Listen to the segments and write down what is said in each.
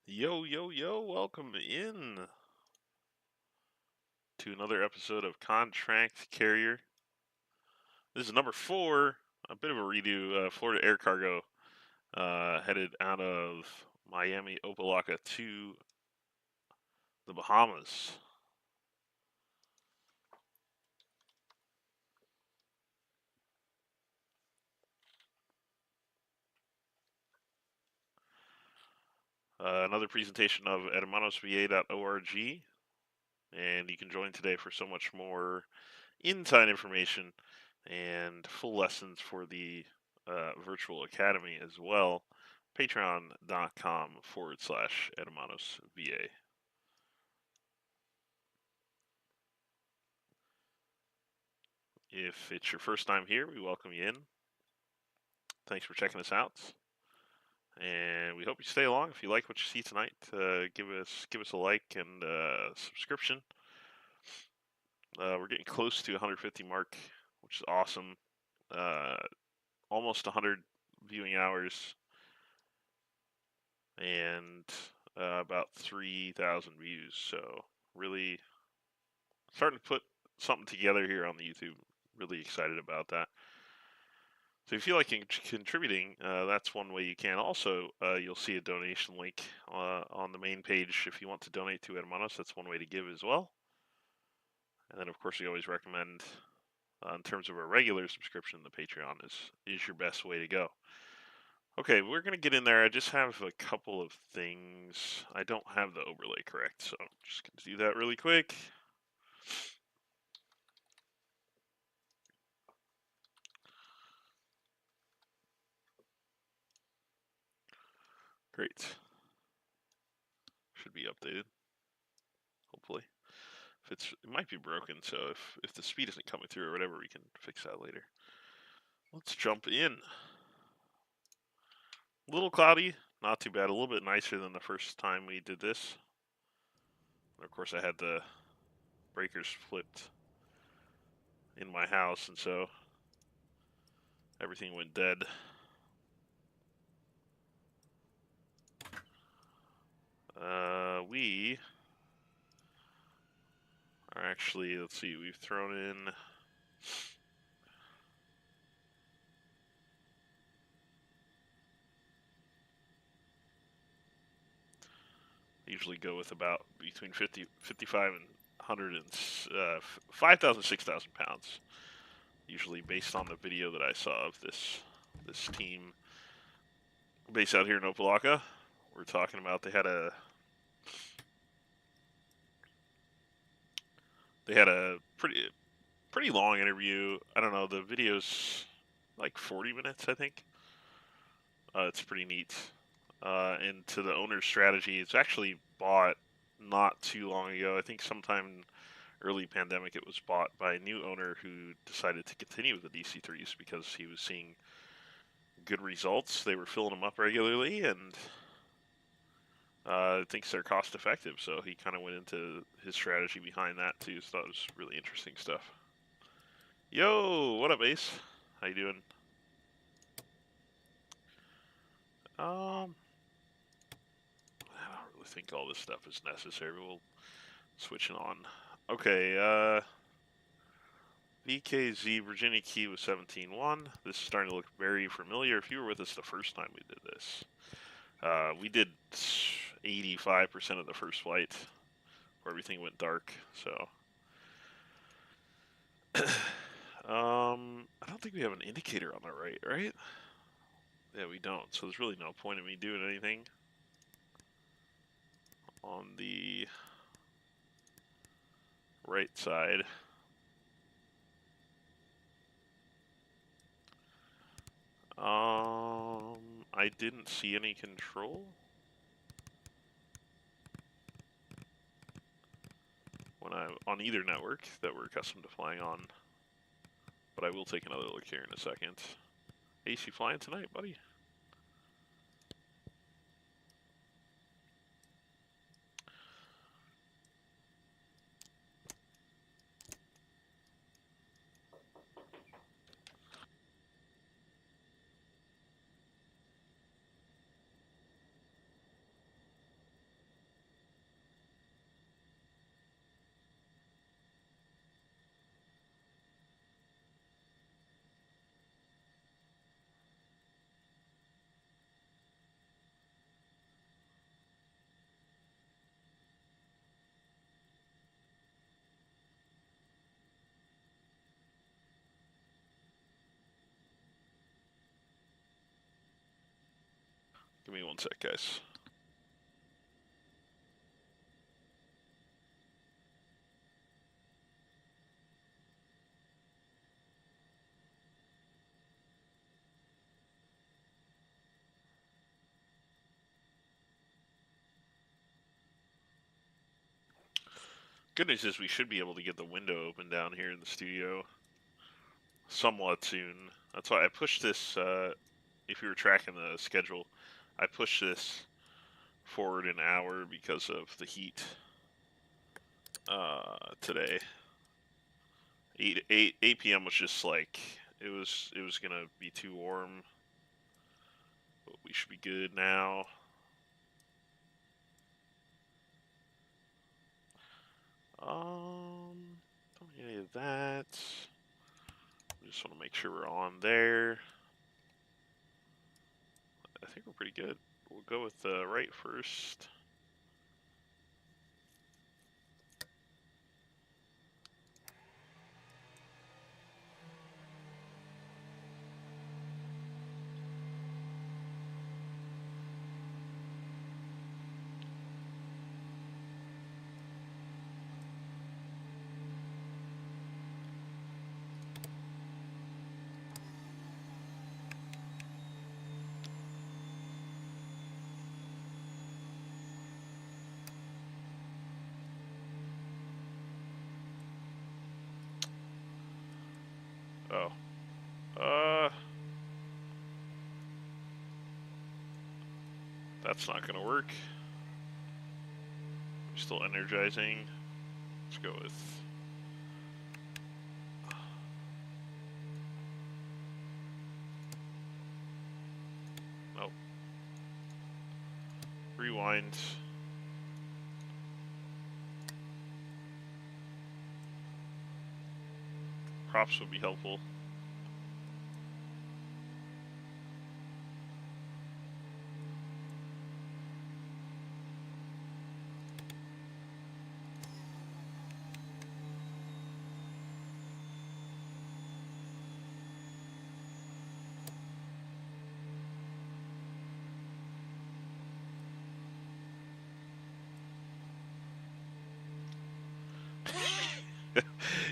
Yo, yo, yo, welcome in to another episode of Contract Carrier. This is number 4, a bit of a redo. Florida Air Cargo headed out of Miami, Opelika to the Bahamas. Another presentation of hermanosva.org, and you can join today for so much more inside information and full lessons for the virtual academy as well. Patreon.com/hermanosva. If it's your first time here, we welcome you in. Thanks for checking us out, and we hope you stay along. If you like what you see tonight, give us a like and subscription. We're getting close to 150 mark, which is awesome. Almost 100 viewing hours and about 3,000 views. So really starting to put something together here on the YouTube. Really excited about that. So if you feel like contributing, that's one way you can. Also, you'll see a donation link on the main page if you want to donate to Hermanos. That's one way to give as well. And then, of course, we always recommend, in terms of a regular subscription, the Patreon is your best way to go. Okay, we're going to get in there. I just have a couple of things. I don't have the overlay correct, so I'm just going to do that really quick. Great. Should be updated, hopefully. It might be broken, so if the speed isn't coming through or whatever, we can fix that later. Let's jump in. A little cloudy, not too bad. A little bit nicer than the first time we did this. And of course, I had the breakers flipped in my house, and so everything went dead. We are actually, let's see, we've thrown in usually go with about between 50, 55 and 100 and 5,000, 6,000 pounds. usually based on the video that I saw of this team based out here in Opelika. We're talking about they had a pretty long interview. I don't know, the video's like 40 minutes, I think. It's pretty neat. And to the owner's strategy, it's actually bought not too long ago. I think sometime early pandemic it was bought by a new owner who decided to continue with the DC3s because he was seeing good results. They were filling them up regularly, and thinks they're cost effective. So he kind of went into his strategy behind that too. So that was really interesting stuff. Yo, what up, Ace? How you doing? I don't really think all this stuff is necessary. We'll switch it on. Okay, VKZ Virginia Key was 17-1. This is starting to look very familiar. If you were with us the first time we did this, we did 85% of the first flight where everything went dark. So, I don't think we have an indicator on the right? Yeah, we don't. So there's really no point in me doing anything on the right side. I didn't see any control when I'm on either network that we're accustomed to flying on. But I will take another look here in a second. AC flying tonight, buddy? Give me one sec, guys. Good news is we should be able to get the window open down here in the studio somewhat soon. That's why I pushed this, if you were tracking the schedule, I pushed this forward an hour because of the heat today. 8 p.m. was just like, it was gonna be too warm, but we should be good now. Don't need any of that. Just want to make sure we're on there. I think we're pretty good. We'll go with the right first. Oh. That's not gonna work. We're still energizing. Let's go with... Oh. Rewind. Props would be helpful.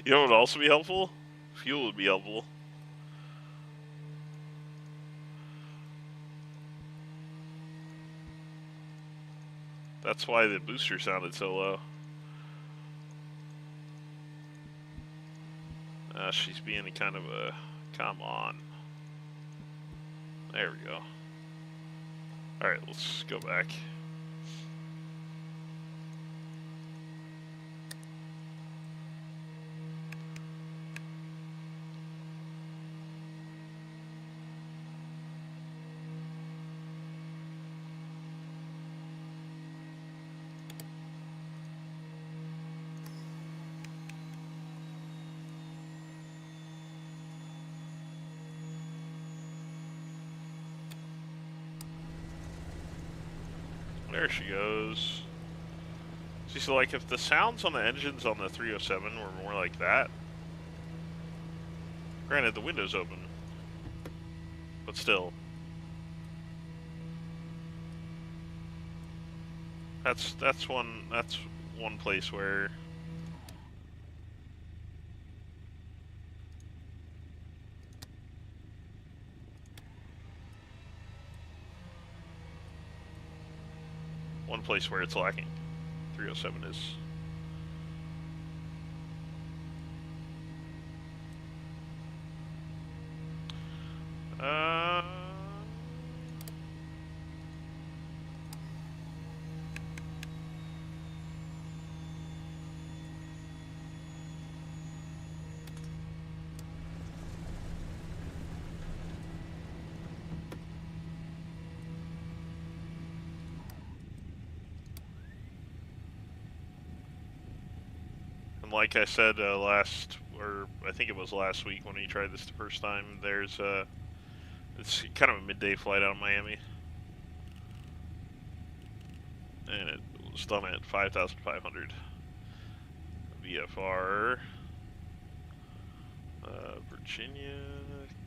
You know what would also be helpful? Fuel would be helpful. That's why the booster sounded so low. She's being kind of a... Come on. There we go. Alright, let's go back. There she goes. See, so like if the sounds on the engines on the 307 were more like that, granted the window's open, but still, that's one place where it's lacking. 307 is. Like I said I think it was last week when we tried this the first time, it's kind of a midday flight out of Miami. And it was done at 5,500 VFR. Virginia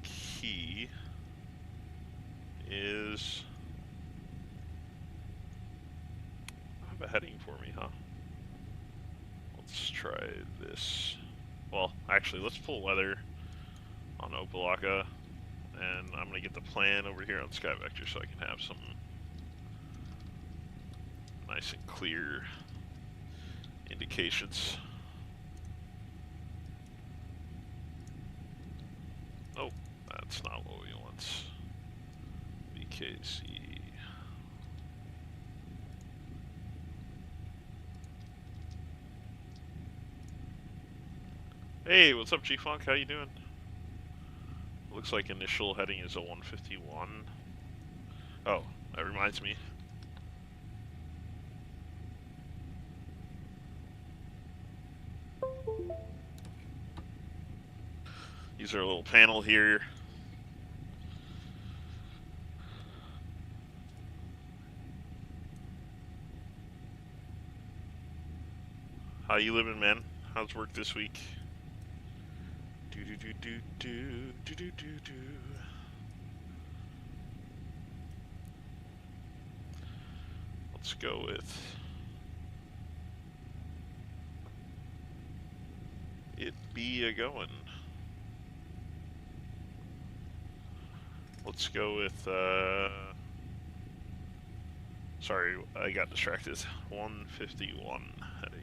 Key is... I have a heading for me, huh? Let's try this. Well, actually, let's pull weather on Opelika, and I'm going to get the plan over here on SkyVector so I can have some nice and clear indications. Oh, that's not what we want. VKC. Hey, what's up, G-Funk? How you doing? Looks like initial heading is a 151. Oh, that reminds me. Use our little panel here. How you living, man? How's work this week? Let's go with it be a going. Let's go with sorry, I got distracted. 151 heading.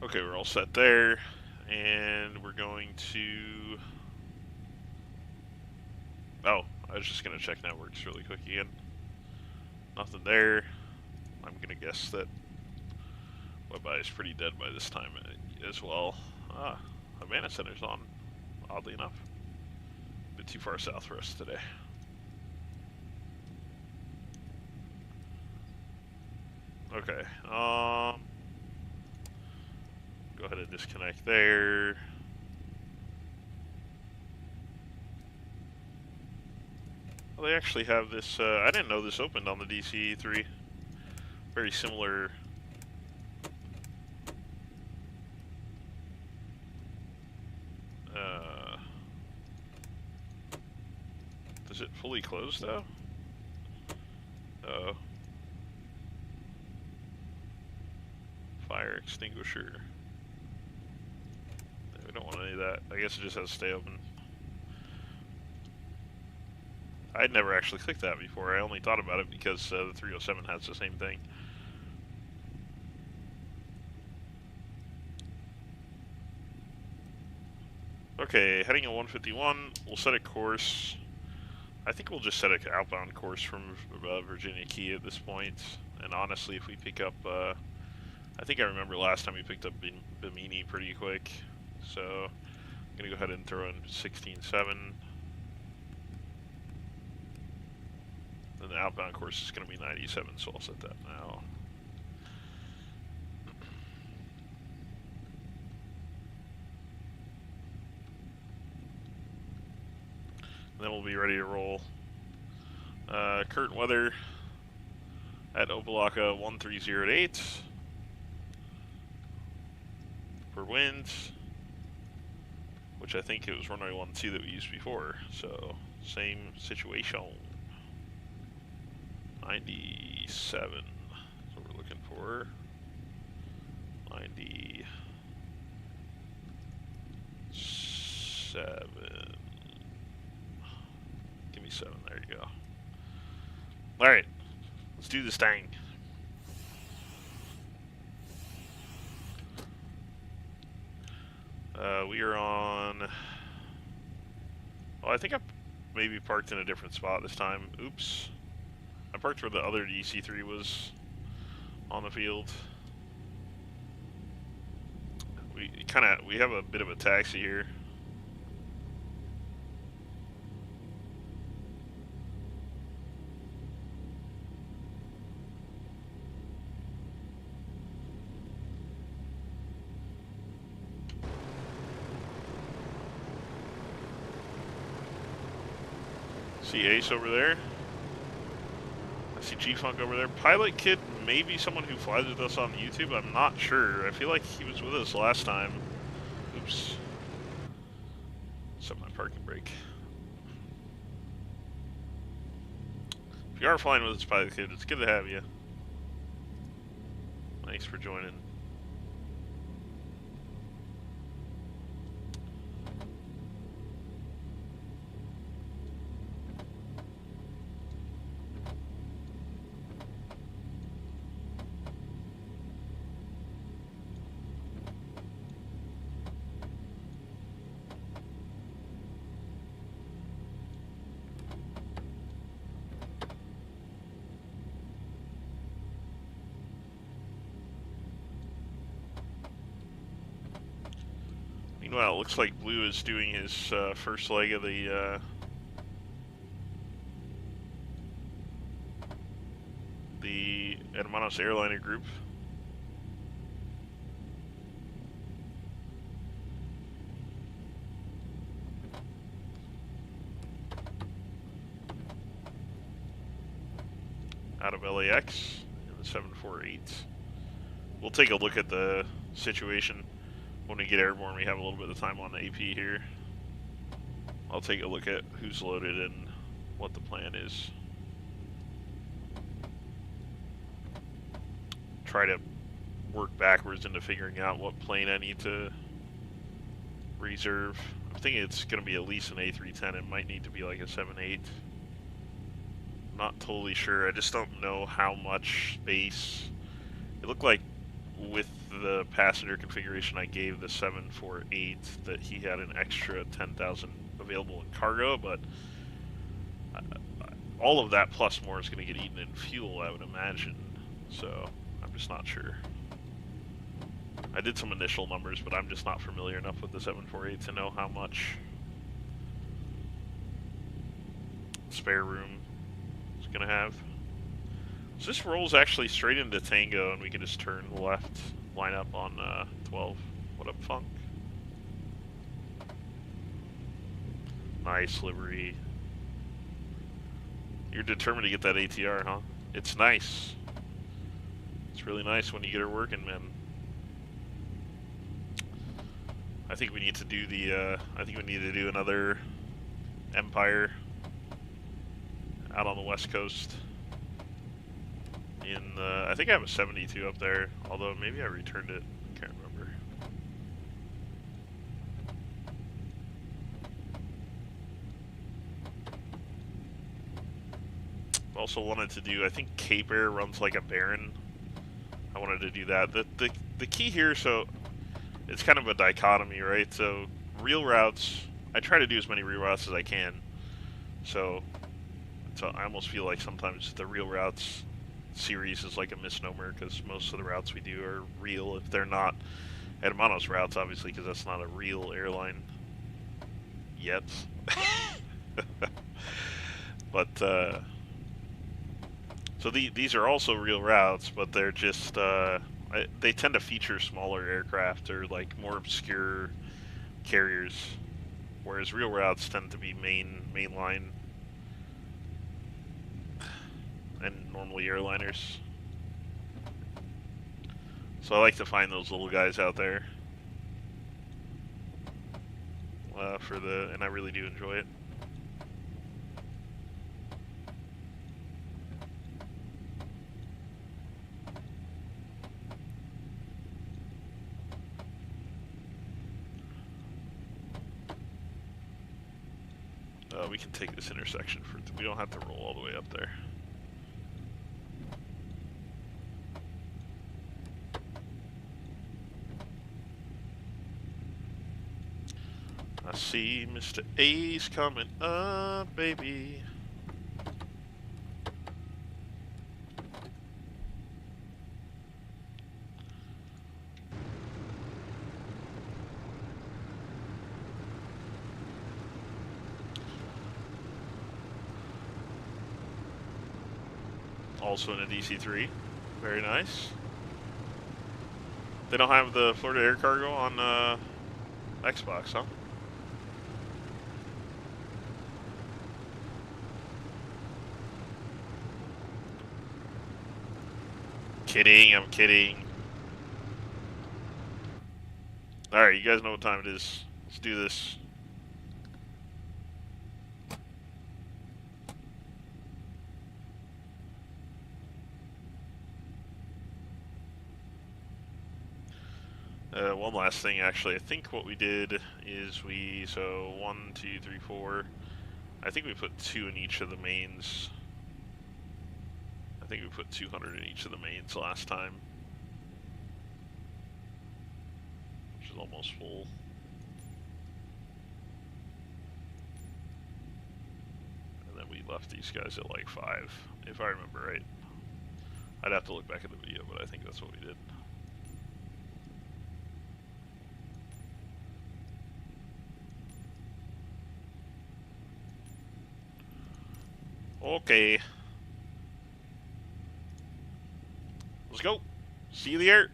Okay, we're all set there, and we're going to... Oh, I was just going to check networks really quick again. Nothing there. I'm going to guess that WebEye is pretty dead by this time as well. Ah, Havana Center's on, oddly enough. too far south for us today. Okay, go ahead and disconnect there. Well, they actually have this, I didn't know this opened on the DC3. Very similar. Is it fully closed though? Uh-oh. Fire extinguisher. We don't want any of that. I guess it just has to stay open. I'd never actually clicked that before. I only thought about it because the 307 has the same thing. Okay, heading at 151. We'll set a course. I think we'll just set an outbound course from Virginia Key at this point. And honestly, if we pick up, I think I remember last time we picked up Bimini pretty quick. So I'm gonna go ahead and throw in 16.7. Then the outbound course is gonna be 97, so I'll set that now. And then we'll be ready to roll. Current weather at Opa-locka 1308 for winds, which I think it was runway 12 that we used before, so same situation. 97, that's what we're looking for. 97. Give me 7, there you go. Alright, let's do this thing. We are on... Oh, I think I maybe parked in a different spot this time. Oops. I parked where the other DC3 was on the field. We have a bit of a taxi here. See Ace over there. I see G-Funk over there. Pilot Kid may be someone who flies with us on YouTube. I'm not sure. I feel like he was with us last time. Oops. Set my parking brake. If you are flying with us, Pilot Kid, it's good to have you. Thanks for joining. Meanwhile, it looks like Blue is doing his first leg of the Hermanos Airliner group. Out of LAX in the 748. We'll take a look at the situation when we get airborne. We have a little bit of time on the AP here. I'll take a look at who's loaded and what the plan is. Try to work backwards into figuring out what plane I need to reserve. I'm thinking it's going to be at least an A310. It might need to be like a 7.8. Not totally sure. I just don't know how much space. It looked like with the passenger configuration I gave the 748 that he had an extra 10,000 available in cargo, but all of that plus more is going to get eaten in fuel, I would imagine. So I'm just not sure. I did some initial numbers, but I'm just not familiar enough with the 748 to know how much spare room it's gonna have. So this rolls actually straight into Tango, and we can just turn left, line up on 12. What up, Funk? Nice livery. You're determined to get that ATR, huh? It's nice. It's really nice when you get her working, man. I think we need to do the, I think we need to do another Empire out on the West Coast. I think I have a 72 up there, although maybe I returned it. I can't remember. Also wanted to do, I think Cape Air runs like a Baron. I wanted to do that. The key here, so it's kind of a dichotomy, right? So real routes, I try to do as many real routes as I can. So I almost feel like sometimes the real routes series is like a misnomer, because most of the routes we do are real if they're not Hermanos routes, obviously, because that's not a real airline yet. But so these are also real routes, but they're just they tend to feature smaller aircraft or like more obscure carriers, whereas real routes tend to be mainline and normally airliners. So I like to find those little guys out there and I really do enjoy it. We can take this intersection we don't have to roll all the way up there. I see Mr. A's coming up, baby. Also in a DC3. Very nice. They don't have the Florida Air Cargo on Xbox, huh? Kidding, I'm kidding. Alright, you guys know what time it is. Let's do this. One last thing, actually. I think what we did is so 1, 2, 3, 4. I think we put 2 in each of the mains. I think we put 200 in each of the mains last time, which is almost full. And then we left these guys at like 5, if I remember right. I'd have to look back at the video, but I think that's what we did. Okay. Let's go. See you in the air.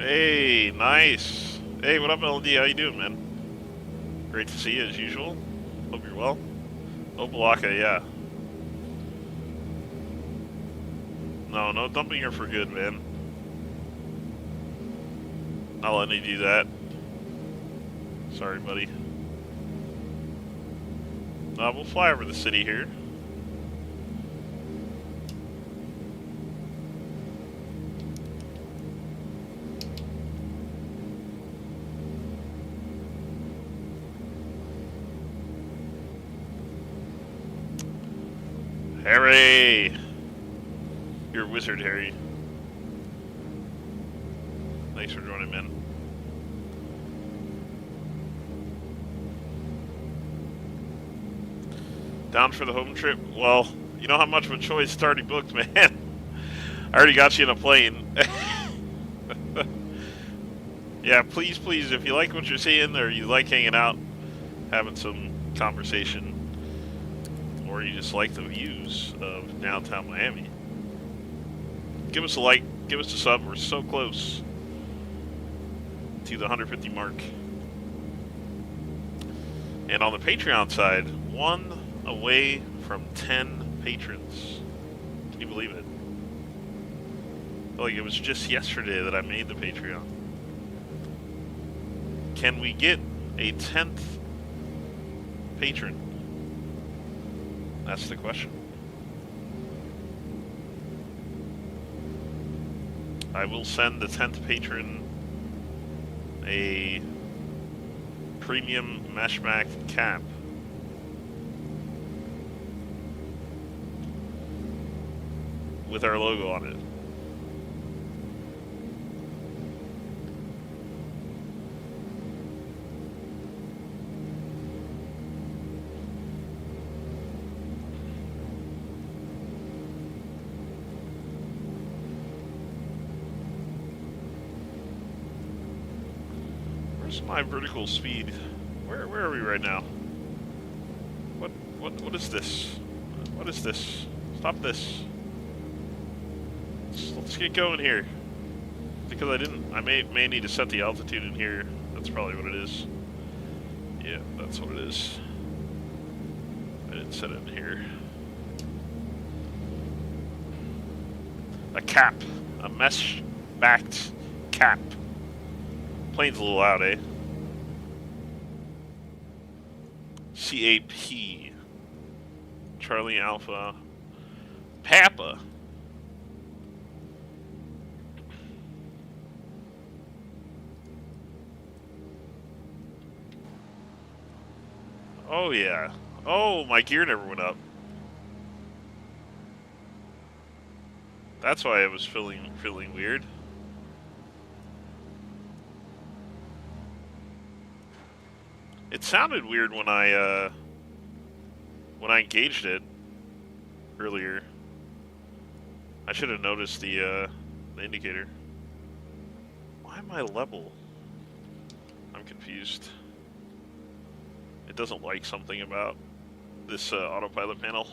Hey, nice. Hey, what up, LD? How you doing, man? Great to see you as usual. Hope you're well. Obalaka, yeah. No dumping her for good, man. Not letting you do that. Sorry, buddy. We'll fly over the city here. Harry! You're a wizard, Harry. Thanks for joining, man. Down for the home trip? Well, you know how much of a choice it's already booked, man. I already got you in a plane. Yeah, please, if you like what you're seeing or you like hanging out, having some conversation, or you just like the views of downtown Miami, give us a like, give us a sub. We're so close to the 150 mark. And on the Patreon side, 1 away from 10 patrons. Can you believe it? I feel like it was just yesterday that I made the Patreon. Can we get a 10th patron? That's the question. I will send the 10th patron a premium meshback cap. With our logo on it. Where's my vertical speed? Where are we right now? What is this? What is this? Stop this. Let's get going here. Because I may need to set the altitude in here. That's probably what it is. Yeah, that's what it is. I didn't set it in here. A cap. A mesh-backed cap. Plane's a little loud, eh? CAP. Charlie Alpha. Papa. Oh yeah. Oh, my gear never went up. That's why I was feeling weird. It sounded weird when I engaged it earlier. I should have noticed the indicator. Why am I level? I'm confused. It doesn't like something about this autopilot panel.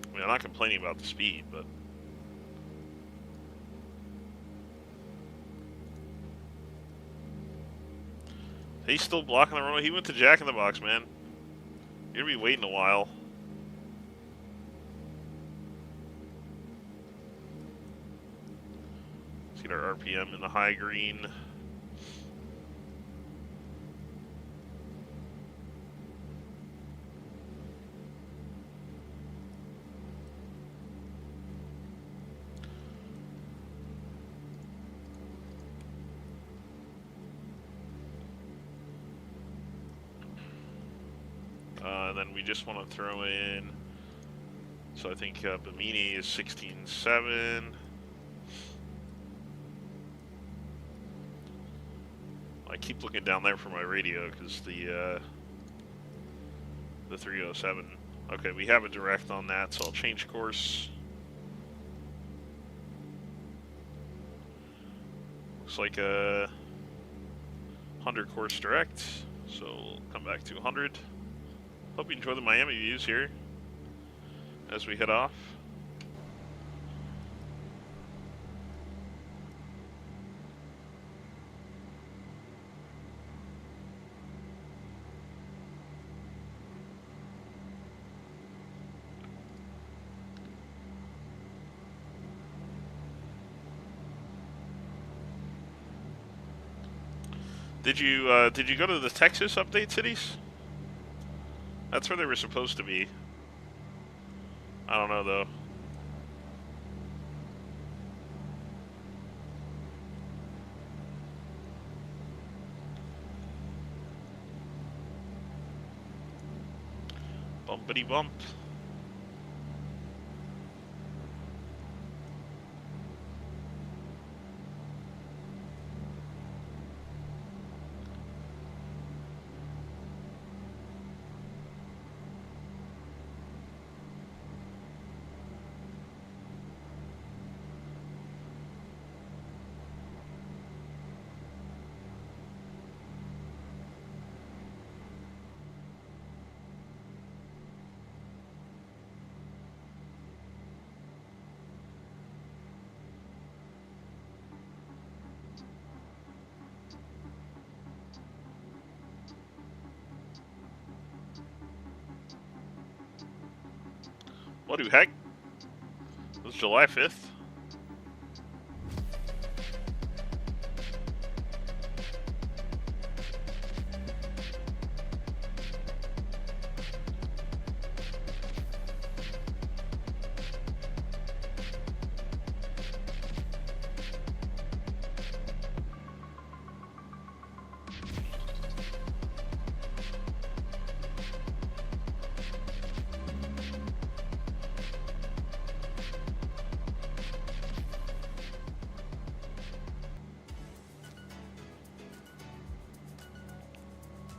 I mean, I'm not complaining about the speed, but he's still blocking the runway. He went to Jack in the Box, man. You're gonna be waiting a while. Let's get our RPM in the high green. Then we just want to throw in, so I think Bimini is 16.7. I keep looking down there for my radio because the 307. Okay, we have a direct on that, so I'll change course. Looks like a 100 course direct, so we'll come back to 100. Hope you enjoy the Miami views here as we head off. Did you go to the Texas update cities? That's where they were supposed to be. I don't know though. Bumpity bump. What the heck? It was July 5th?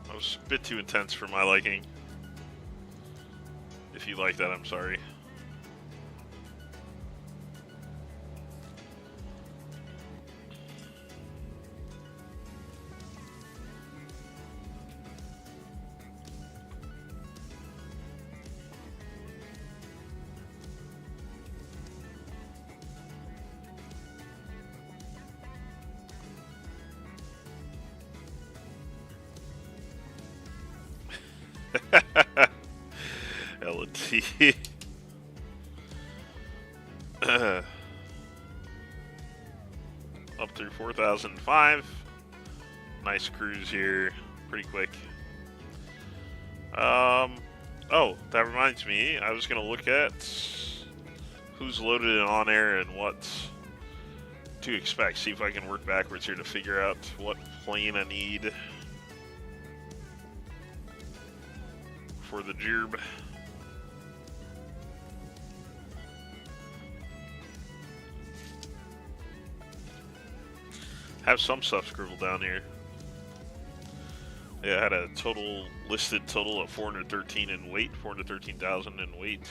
That was a bit too intense for my liking. If you like that, I'm sorry. L&T. Up through 4,005. Nice cruise here. Pretty quick. Oh, that reminds me. I was going to look at who's loaded and on air and what to expect. See if I can work backwards here to figure out what plane I need for the gerb. Have some stuff scribbled down here. Yeah, I had a listed total of 413 in weight, 413,000 in weight.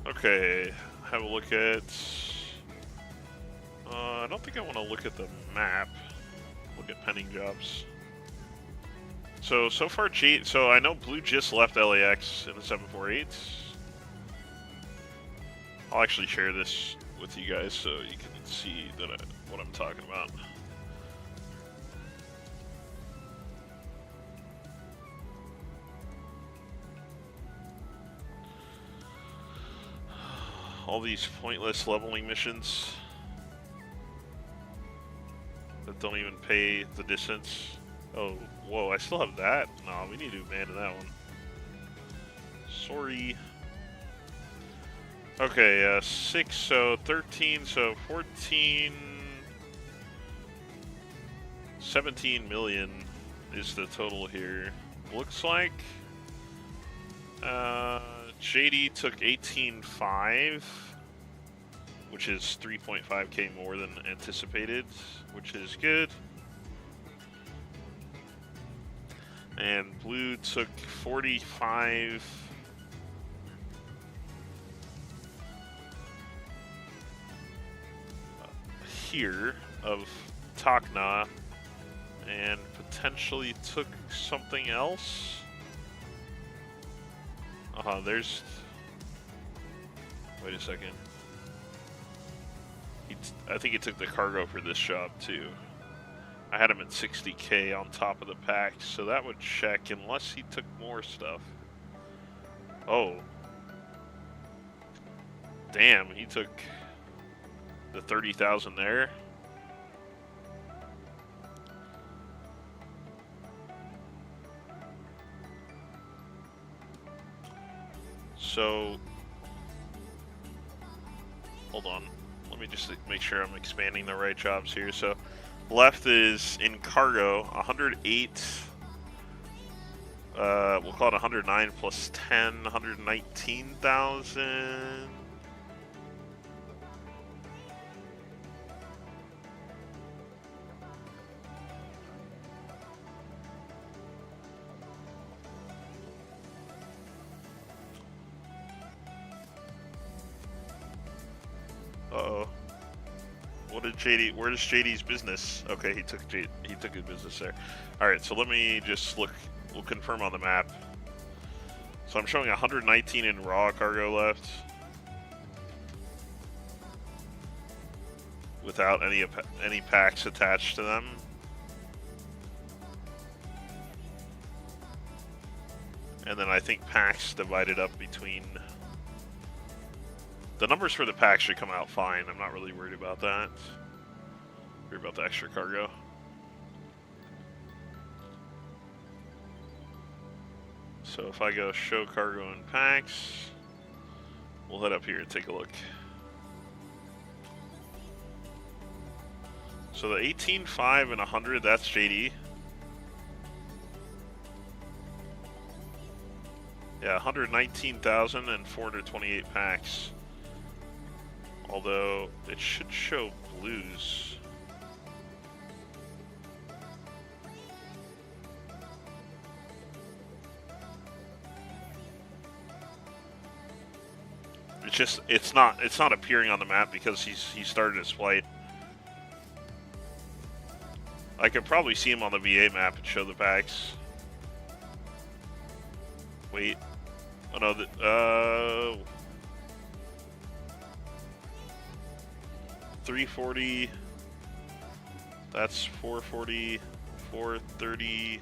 Okay, have a look at... I don't think I want to look at the map. Look at pending jobs. So far, so I know Blue just left LAX in the 748. I'll actually share this with you guys so you can see that what I'm talking about. All these pointless leveling missions that don't even pay the distance. Oh, whoa, I still have that? No, we need to abandon that one. Sorry. Okay, 6, so 13, so 14... 17 million is the total here. Looks like... JD took 18.5, which is 3.5k more than anticipated, which is good. And Blue took 45. Here of Takna and potentially took something else. There's... Wait a second. I think he took the cargo for this job too. I had him at 60K on top of the pack, so that would check unless he took more stuff. Oh. Damn, he took the 30,000 there. So, hold on. Let me just make sure I'm expanding the right jobs here. So, left is in cargo, 108. We'll call it 109 plus 10, 119,000. Uh-oh. What did JD? Where is JD's business? Okay, he took his business there. All right, so let me just look. We'll confirm on the map. So I'm showing 119 in raw cargo left, without any packs attached to them. And then I think packs divided up between. The numbers for the pack should come out fine. I'm not really worried about that. Worried about the extra cargo. So if I go show cargo and packs, we'll head up here and take a look. So the 18.5 and 100, that's JD. Yeah, 119,000 and 428 packs. Although, it should show blues. It's not appearing on the map because he started his flight. I could probably see him on the VA map and show the packs. Wait. Oh no, 340, that's 440, 430,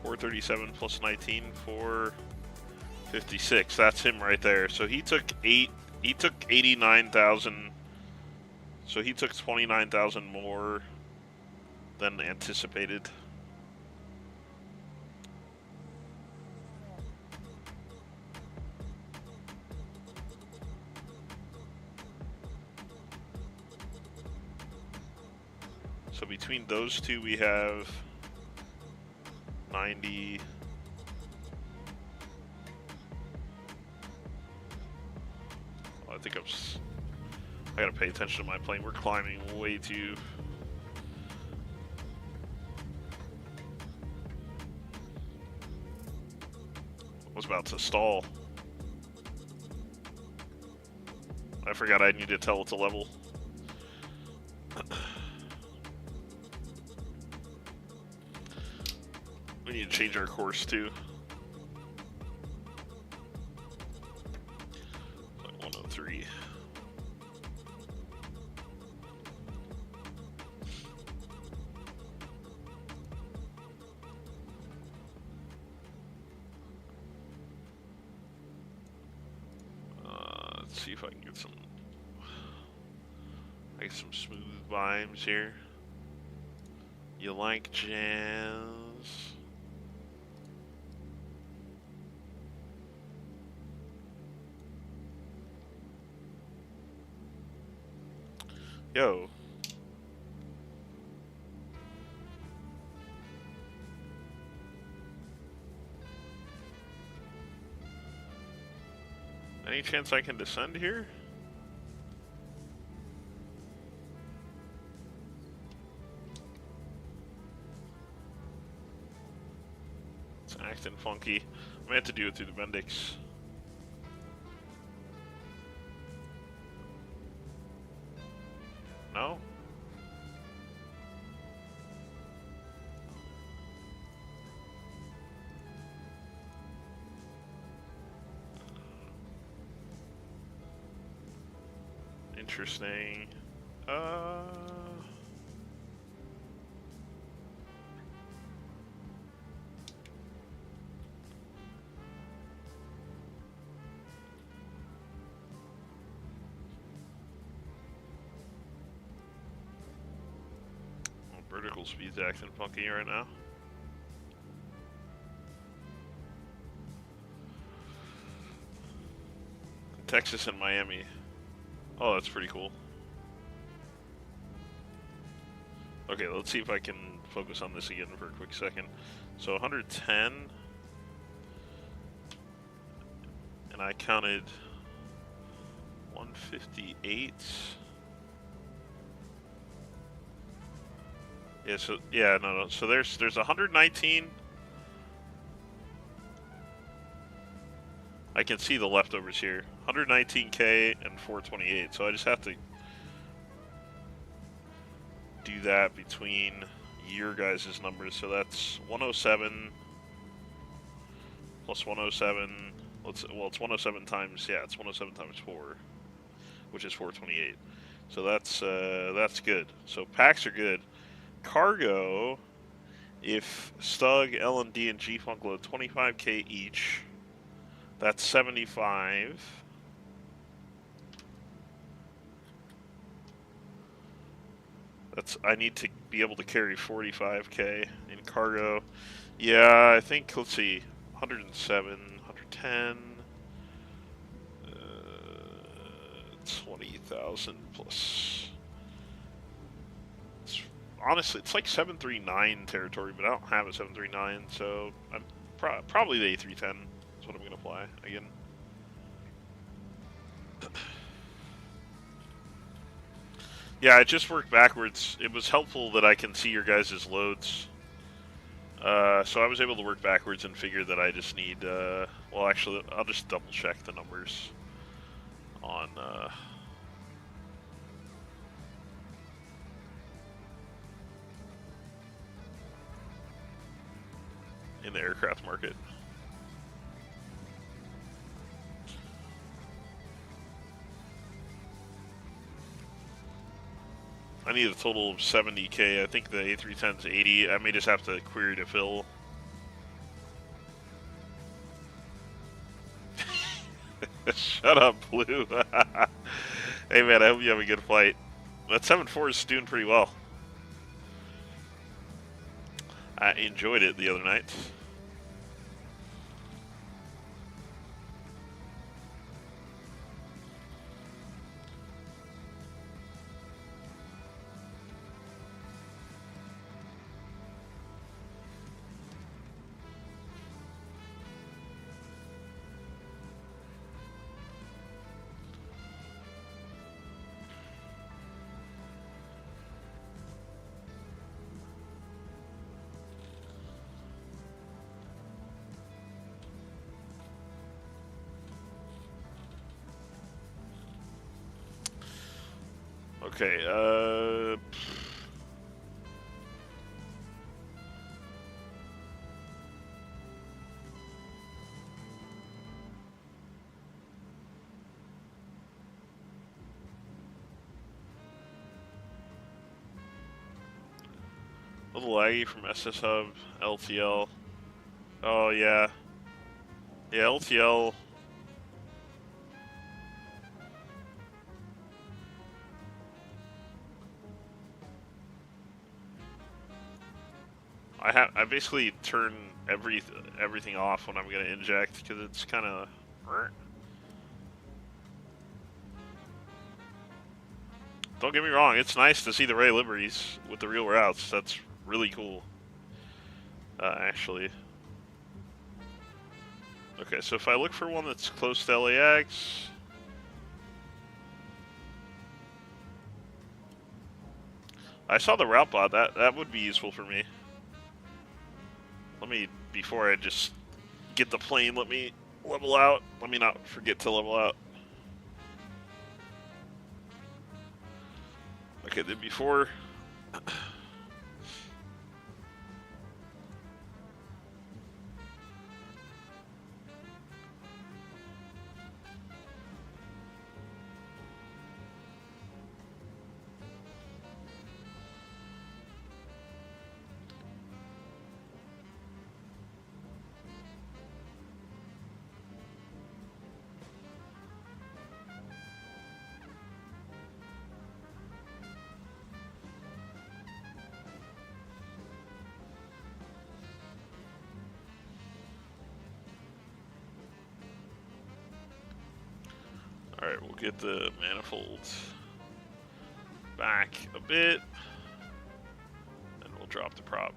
$437 plus 19, 456. That's him right there. So he took 89,000. So he took 29,000 more than anticipated. So between those two, we have 90. Oh, I think I gotta pay attention to my plane. We're climbing way too. I was about to stall. I forgot I need to tell it to level. We need to change our course too. Like 103. Let's see if I can get some smooth vibes here. You like jazz? Yo. Any chance I can descend here? It's acting funky. I may have to do it through the Bendix. Interesting. Vertical speed's acting funky right now. Texas and Miami. Oh, that's pretty cool. Okay, let's see if I can focus on this again for a quick second. So 110, and I counted 158. Yeah, so yeah, no. So there's 119. I can see the leftovers here. 119K and 428. So I just have to do that between your guys' numbers. So that's 107 plus 107. Well, it's 107 times, yeah, it's 107 times 4, which is 428. So that's good. So packs are good. Cargo, if Stug, L&D, and G-Funk load 25K each, that's 75. I need to be able to carry 45K in cargo. Yeah, I think, let's see, 107, 110, 20,000 plus. Honestly, it's like 739 territory, but I don't have a 739, so I'm probably the A310 is what I'm going to fly again. Yeah, I just worked backwards. It was helpful that I can see your guys' loads. So I was able to work backwards and figure that I just need, well, actually, I'll just double check the numbers on, in the aircraft market. I need a total of 70K. I think the A310's 80. I may just have to query to fill. Shut up, Blue. Hey, man, I hope you have a good flight. That 7.4 is doing pretty well. I enjoyed it the other night. Okay, a little laggy from SS Hub, LTL. Oh, yeah. Yeah, LTL. I basically turn everything off when I'm gonna inject because it's kind of. Don't get me wrong, it's nice to see the Ray liveries with the real routes. That's really cool. Actually. Okay, so if I look for one that's close to LAX. I saw the route bot. That would be useful for me. Let me, before I just get the plane, let me level out. Let me not forget to level out. Okay, then before... Alright, we'll get the manifolds back a bit, and we'll drop the prop.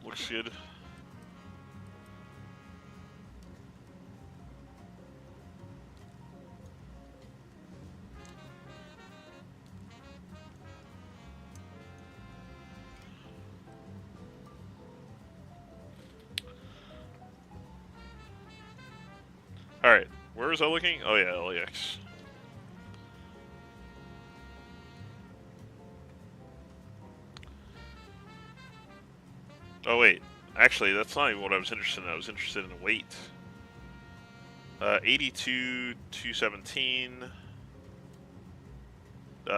Looks good. Alright, where was I looking? Oh yeah, LAX. Oh wait, actually that's not even what I was interested in. I was interested in weight. 82, 217.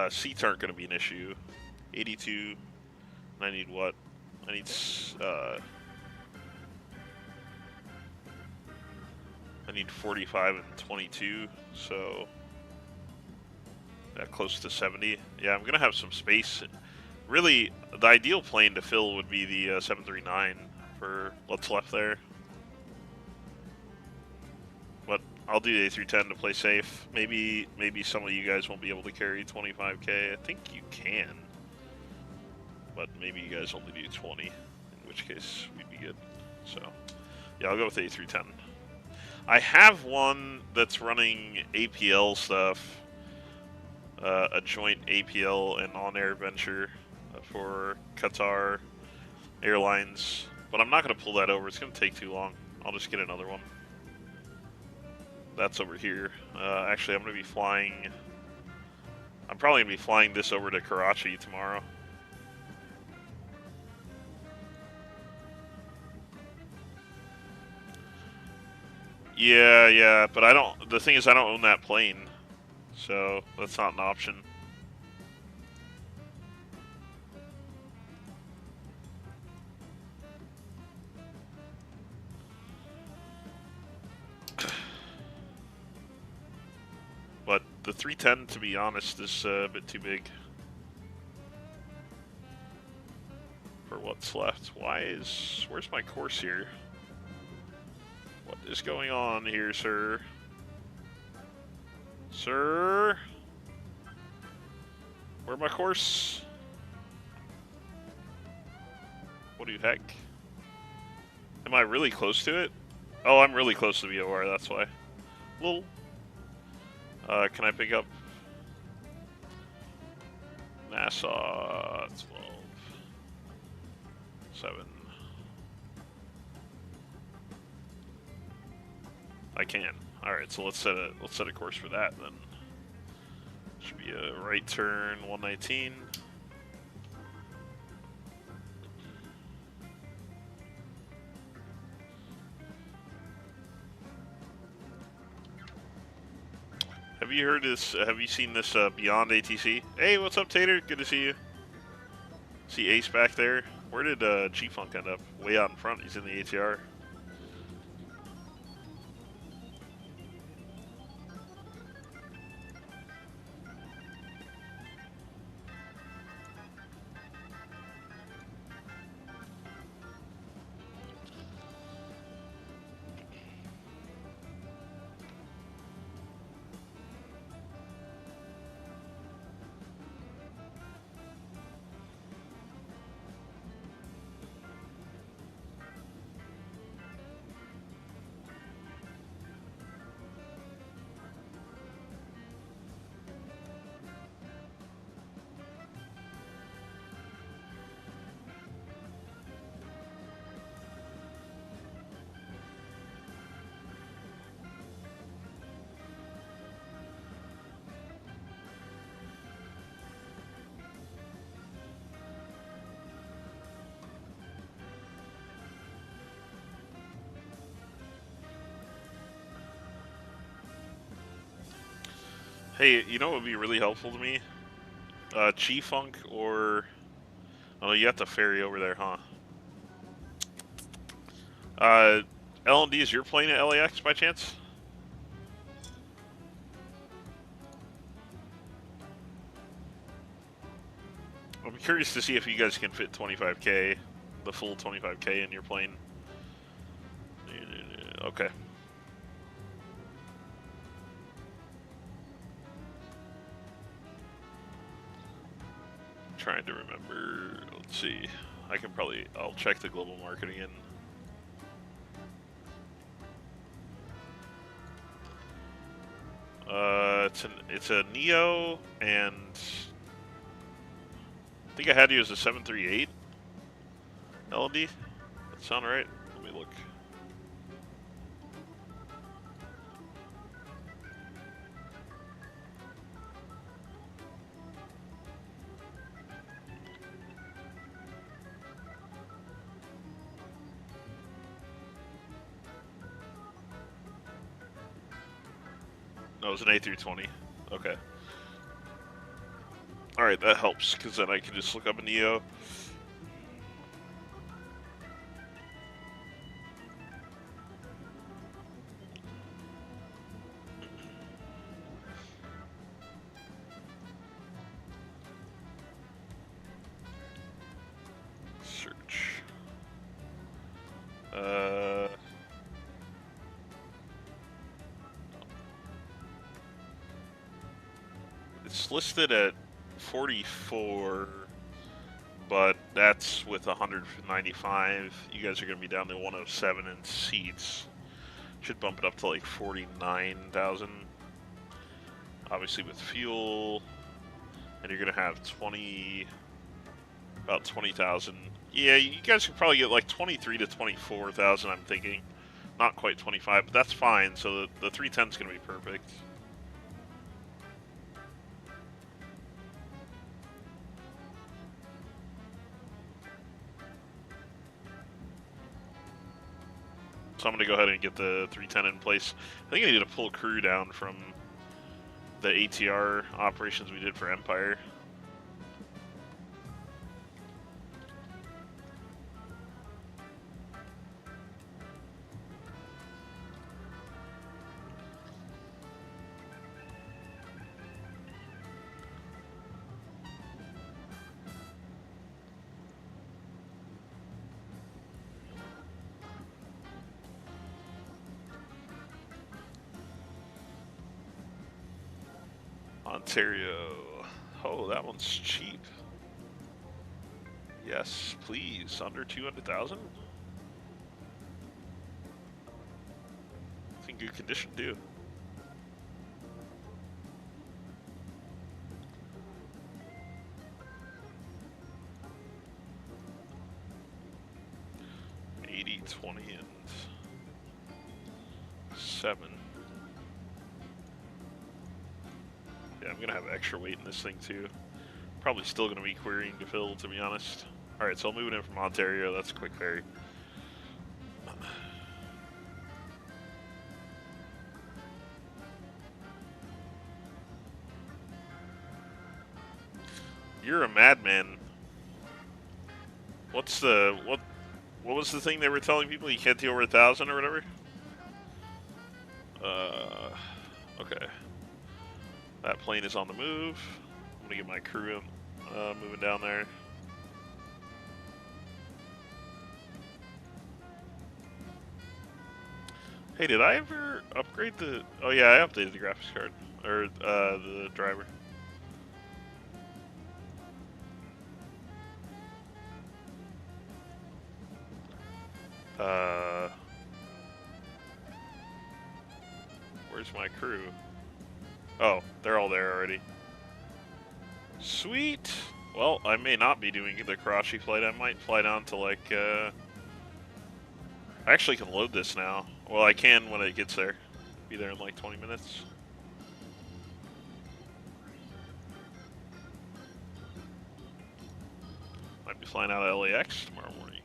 Seats aren't going to be an issue. 82, I need what? I need, I need 45 and 22, so close to 70. Yeah, I'm gonna have some space. Really, the ideal plane to fill would be the 739 for what's left there. But I'll do the A310 to play safe. Maybe some of you guys won't be able to carry 25K. I think you can, but maybe you guys only do 20, in which case we'd be good. So yeah, I'll go with A310. I have one that's running APL stuff, a joint APL and on-air venture for Qatar Airlines, but I'm not going to pull that over. It's going to take too long. I'll just get another one. That's over here. Actually, I'm going to be flying... I'm probably going to be flying this over to Karachi tomorrow. Yeah, but I don't... The thing is, I don't own that plane, so that's not an option. But the 310, to be honest, is a bit too big for what's left. Where's my course here? What is going on here, sir? Sir? Where's my course? What the heck? Am I really close to it? Oh, I'm really close to the VOR, that's why. Little. Can I pick up Nassau 12, 7? I can. All right, so let's set a course for that then. Should be a right turn 119. Have you heard this? Have you seen this Beyond ATC? Hey, what's up, Tater? Good to see you. See Ace back there. Where did G-Funk end up? Way out in front. He's in the ATR. Hey, you know what would be really helpful to me? G-Funk or... Oh, you have to ferry over there, huh? L&D, is your plane at LAX by chance? I'm curious to see if you guys can fit 25K, the full 25K in your plane. Okay. Trying to remember. Let's see. I'll check the global market again. It's a Neo, and I think I had you as a 738 LD. That sound right? Let me look. No, it was an A320. Okay. Alright, that helps, because then I can just look up a Neo. Search. It's listed at 44, but that's with 195. You guys are going to be down to 107 in seats. Should bump it up to like 49,000. Obviously with fuel, and you're going to have about 20,000. Yeah, you guys could probably get like 23 to 24,000, I'm thinking. Not quite 25, but that's fine. So the 310 is going to be perfect. So I'm going to go ahead and get the 310 in place. I think I need to pull crew down from the ATR operations we did for Empire. Ontario. Oh, that one's cheap. Yes, please. Under 200,000? It's in good condition, too. $80, $20, and $7. Yeah, I'm gonna have extra weight in this thing too. Probably still gonna be querying to fill, to be honest. Alright, so I'll move it in from Ontario. That's a quick ferry. You're a madman. What was the thing they were telling people? You can't do over 1,000 or whatever? Okay. That plane is on the move. I'm gonna get my crew moving down there. Hey, did I ever upgrade the... Oh yeah, I updated the graphics card. Or, the driver. Where's my crew? Oh, they're all there already. Sweet! Well, I may not be doing the Karachi flight. I might fly down to, like, I actually can load this now. Well, I can when it gets there. Be there in, like, 20 minutes. Might be flying out of LAX tomorrow morning.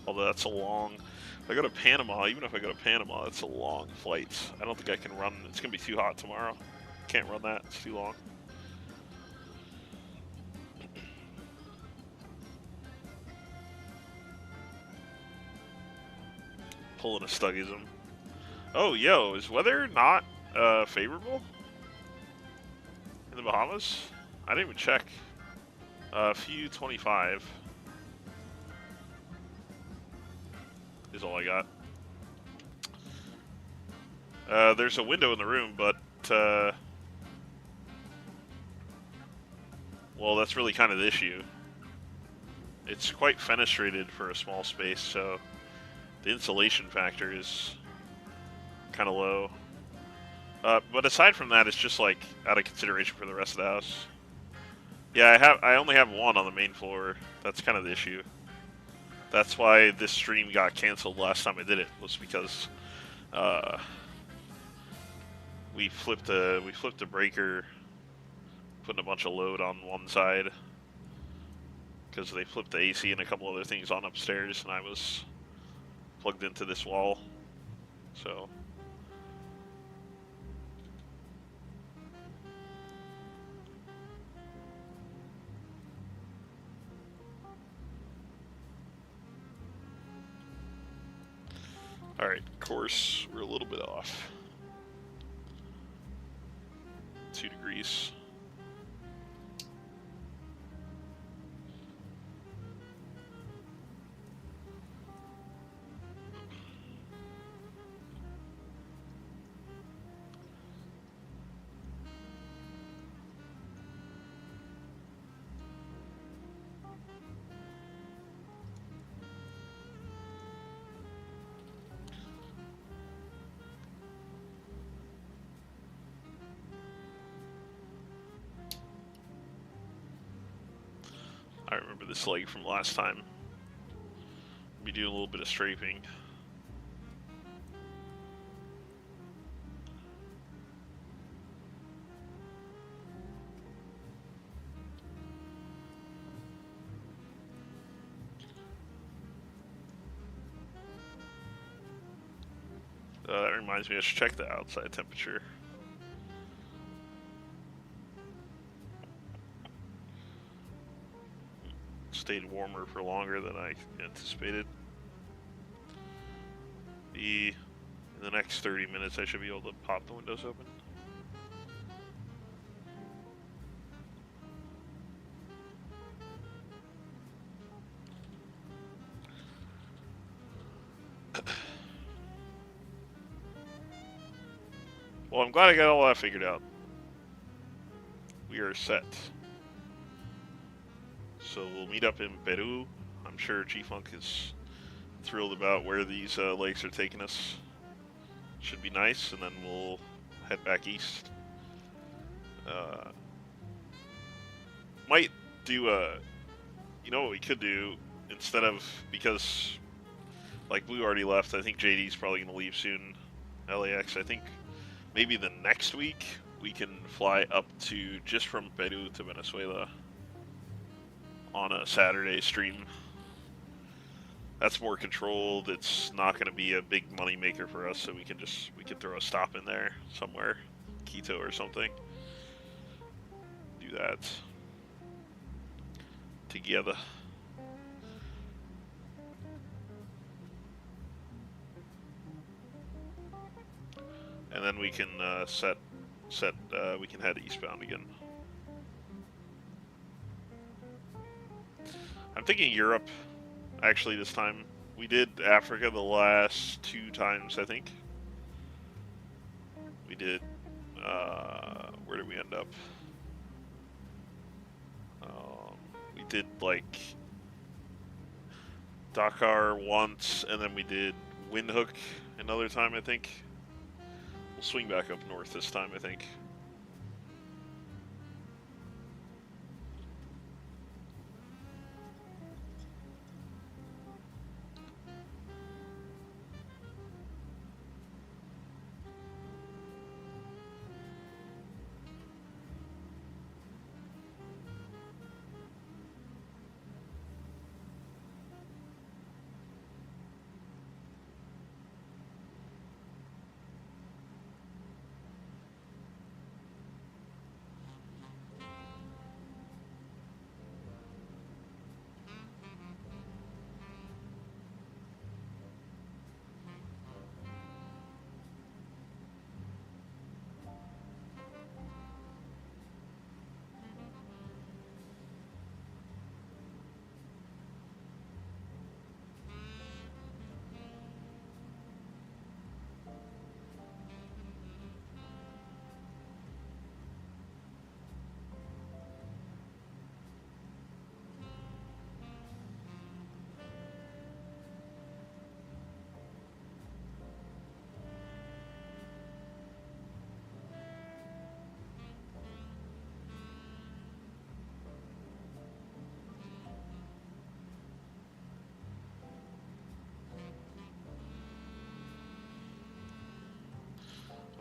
Although that's a long... If I go to Panama, even if I go to Panama, it's a long flight. I don't think I can run... It's going to be too hot tomorrow. Can't run that. It's too long. Pulling a Stuggism. Oh, yo, is weather not favorable in the Bahamas? I didn't even check. A few 25 is all I got. There's a window in the room, but well, that's really kind of the issue. It's quite fenestrated for a small space, so the insulation factor is kind of low. But aside from that, it's just like out of consideration for the rest of the house. Yeah, I only have one on the main floor. That's kind of the issue. That's why this stream got canceled last time I did it, was because we flipped a breaker, putting a bunch of load on one side because they flipped the AC and a couple other things on upstairs, and I was plugged into this wall. So alright, course, we're a little bit off. 2 degrees. I remember this leg from last time. Be doing a little bit of strafing. That reminds me, I should check the outside temperature. Stayed warmer for longer than I anticipated. In the next 30 minutes, I should be able to pop the windows open. Well, I'm glad I got all that figured out. We are set. So we'll meet up in Peru. I'm sure G-Funk is thrilled about where these lakes are taking us. Should be nice, and then we'll head back east. Might do a... You know what we could do? Instead of... Because, like, Blue already left. I think JD's probably going to leave soon. LAX, I think maybe the next week we can fly up to, just from Peru to Venezuela on a Saturday stream. That's more controlled. It's not going to be a big money maker for us, so we can throw a stop in there somewhere, Quito or something. Do that together. And then we can we can head eastbound again. I'm thinking Europe, actually, this time. We did Africa the last 2 times, I think. We did, where did we end up? We did, like, Dakar once, and then we did Windhoek another time, I think. We'll swing back up north this time, I think.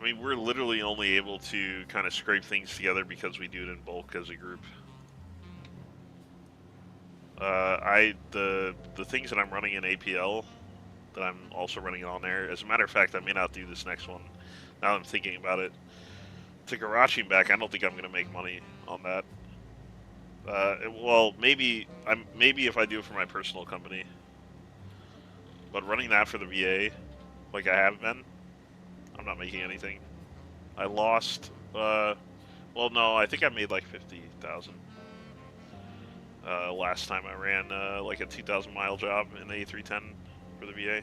I mean, we're literally only able to kind of scrape things together because we do it in bulk as a group. The things that I'm running in APL, that I'm also running on there. As a matter of fact, I may not do this next one. Now that I'm thinking about it, to garaging back, I don't think I'm going to make money on that. Well, maybe if I do it for my personal company, but running that for the VA, like I have been, I'm not making anything. I lost. Well, no, I think I made like 50,000. Last time I ran like a 2,000 mile job in the A310 for the VA.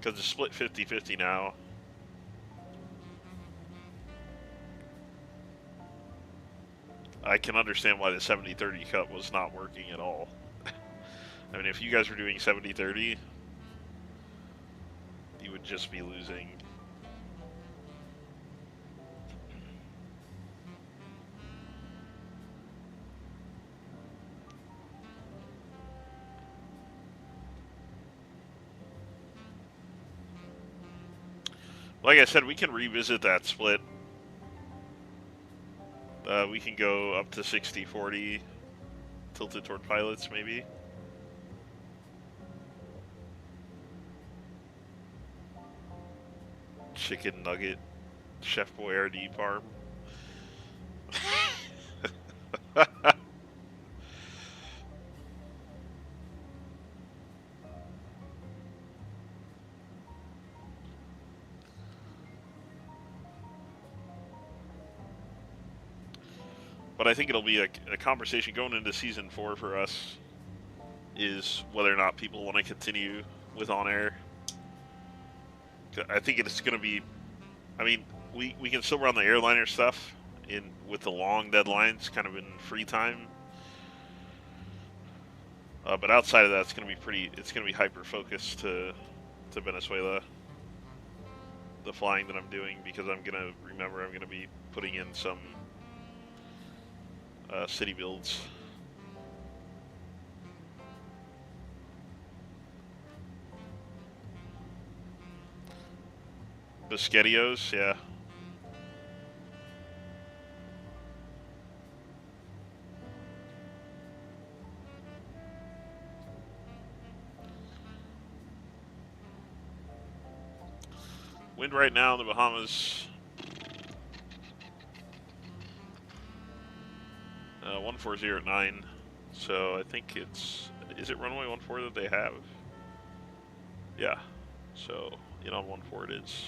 Because it's split 50-50 now. I can understand why the 70-30 cut was not working at all. I mean, if you guys were doing 70-30, you would just be losing. Like I said, we can revisit that split. We can go up to 60-40, tilted toward pilots, maybe. Chicken nugget, Chef Boyardee parm. But I think it'll be a conversation going into season 4 for us, is whether or not people want to continue with on air. I think it's going to be, I mean, we can still run the airliner stuff with the long deadlines, kind of in free time. But outside of that, it's going to be hyper focused to Venezuela. The flying that I'm doing, because I'm going to be putting in some city builds. Biscottios, yeah. Wind right now in the Bahamas, 140 at 9. So I think is it runway 14 that they have? Yeah. So, on 14 it is.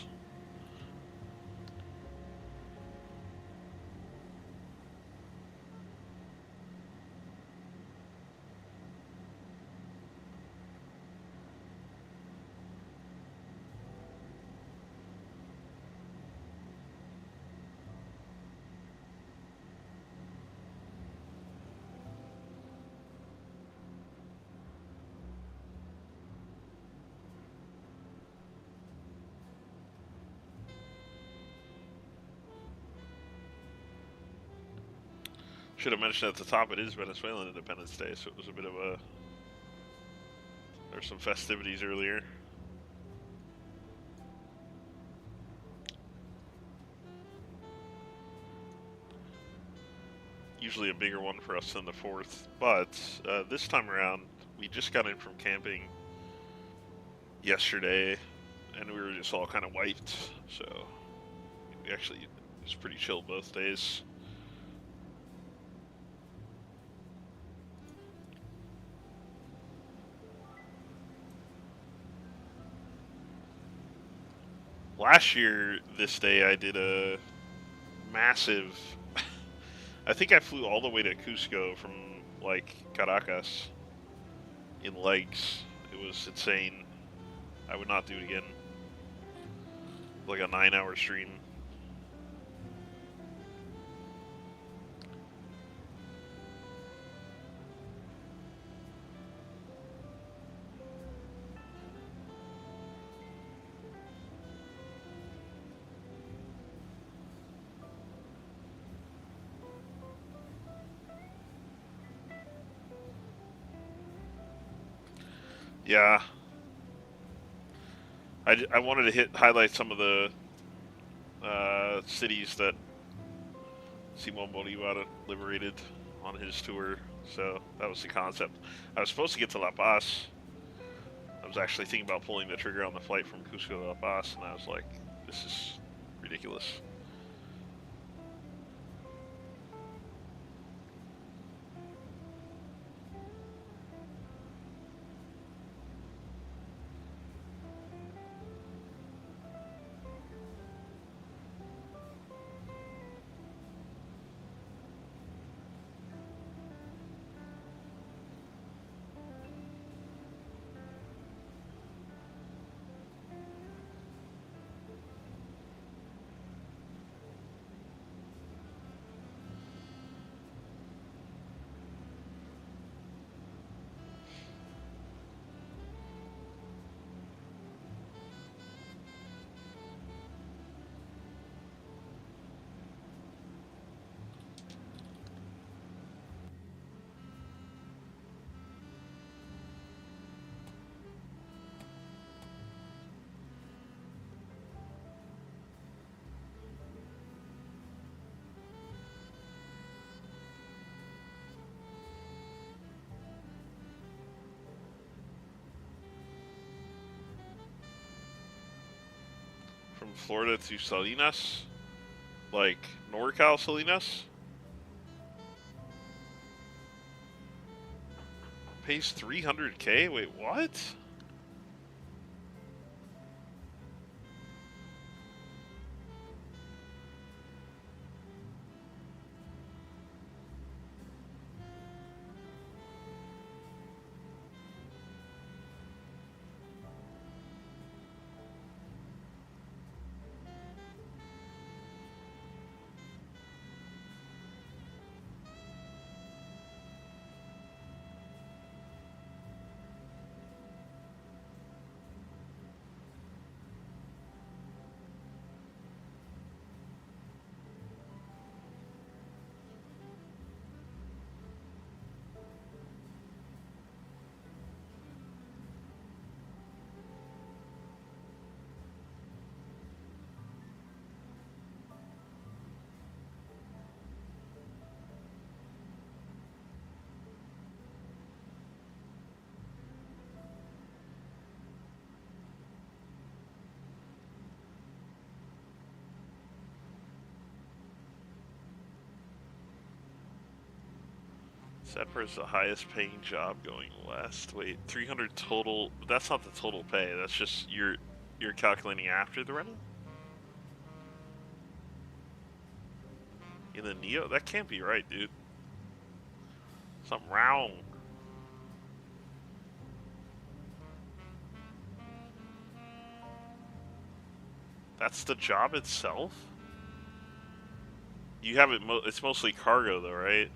Should have mentioned at the top, it is Venezuelan Independence Day, so it was a bit of there's some festivities earlier. Usually a bigger one for us than the 4th, but this time around, we just got in from camping yesterday, and we were just all kind of wiped, so it was pretty chill both days. Last year, this day, I did a massive... I think I flew all the way to Cusco from, like, Caracas in legs. It was insane. I would not do it again. Like a 9-hour stream. Yeah. I wanted to highlight some of the cities that Simon Bolivar liberated on his tour. So that was the concept. I was supposed to get to La Paz. I was actually thinking about pulling the trigger on the flight from Cusco to La Paz, and I was like, this is ridiculous. From Florida to Salinas? Like, NorCal Salinas? Pays $300K? Wait, what? Zephyr is the highest paying job going west. Wait, 300 total. That's not the total pay. That's just you're calculating after the rental. In the Neo, that can't be right, dude. Something wrong. That's the job itself. You have it. It's mostly cargo, though, right?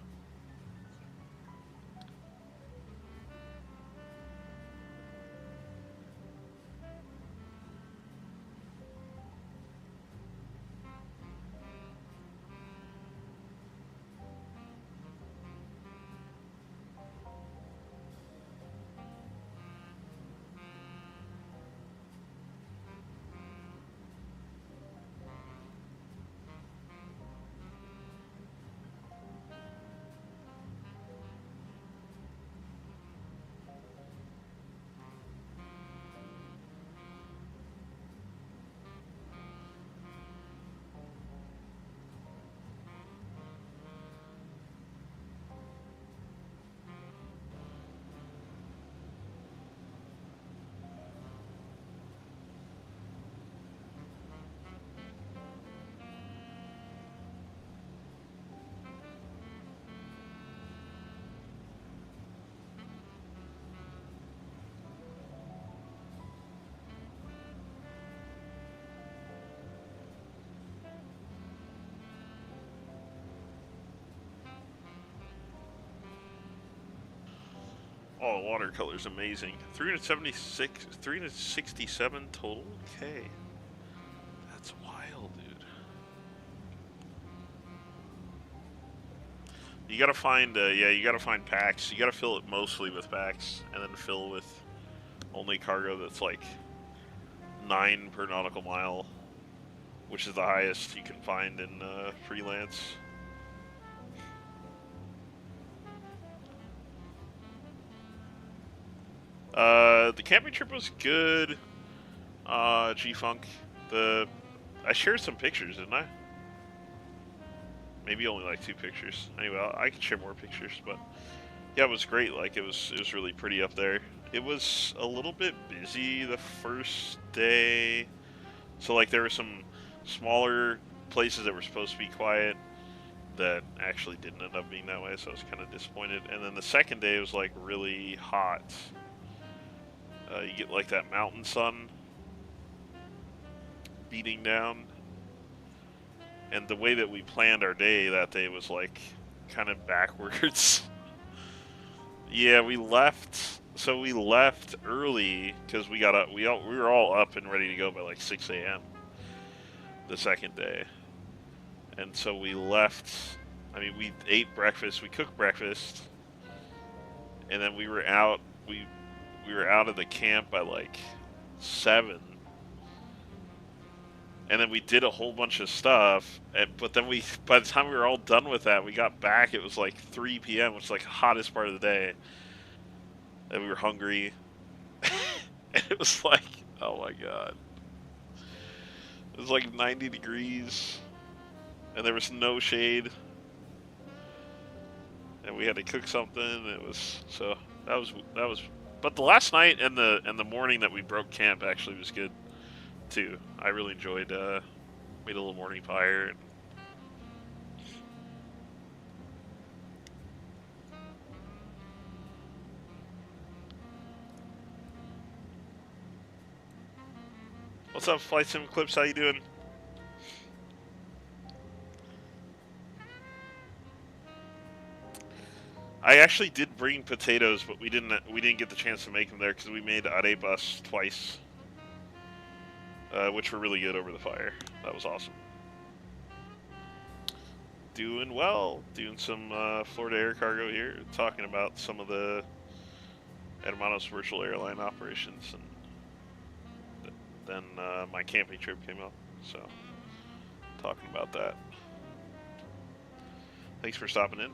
Oh, watercolor's amazing. 367 total K. That's wild, dude. You gotta find, you gotta find packs. You gotta fill it mostly with packs, and then fill with only cargo that's like 9 per nautical mile, which is the highest you can find in freelance. The camping trip was good. G-Funk. I shared some pictures, didn't I? Maybe only like 2 pictures. Anyway, I can share more pictures, but yeah, it was great. Like it was really pretty up there. It was a little bit busy the first day, so like there were some smaller places that were supposed to be quiet that actually didn't end up being that way, so I was kind of disappointed. And then the second day was like really hot. You get like that mountain sun beating down, and the way that we planned our day that day was like kind of backwards. Yeah, we left. So we left early because we got up. We were all up and ready to go by like 6 a.m. the second day, and so we left. I mean, we ate breakfast. We cooked breakfast, and then we were out. We were out of the camp by like 7. And then we did a whole bunch of stuff, but then by the time we were all done with that, we got back, it was like 3 p.m., which is like the hottest part of the day. And we were hungry. And it was like, oh my god. It was like 90 degrees, and there was no shade. And we had to cook something, and it was, so, that was, but the last night and the morning that we broke camp actually was good. Too. I really enjoyed made a little morning fire. And what's up, Flight Sim Clips? How you doing? I actually did bring potatoes, but we didn't get the chance to make them there because we made arepas twice, which were really good over the fire. That was awesome. Doing well. Doing some Florida Air Cargo here, talking about some of the Hermanos virtual airline operations, and then my camping trip came up, so talking about that. Thanks for stopping in.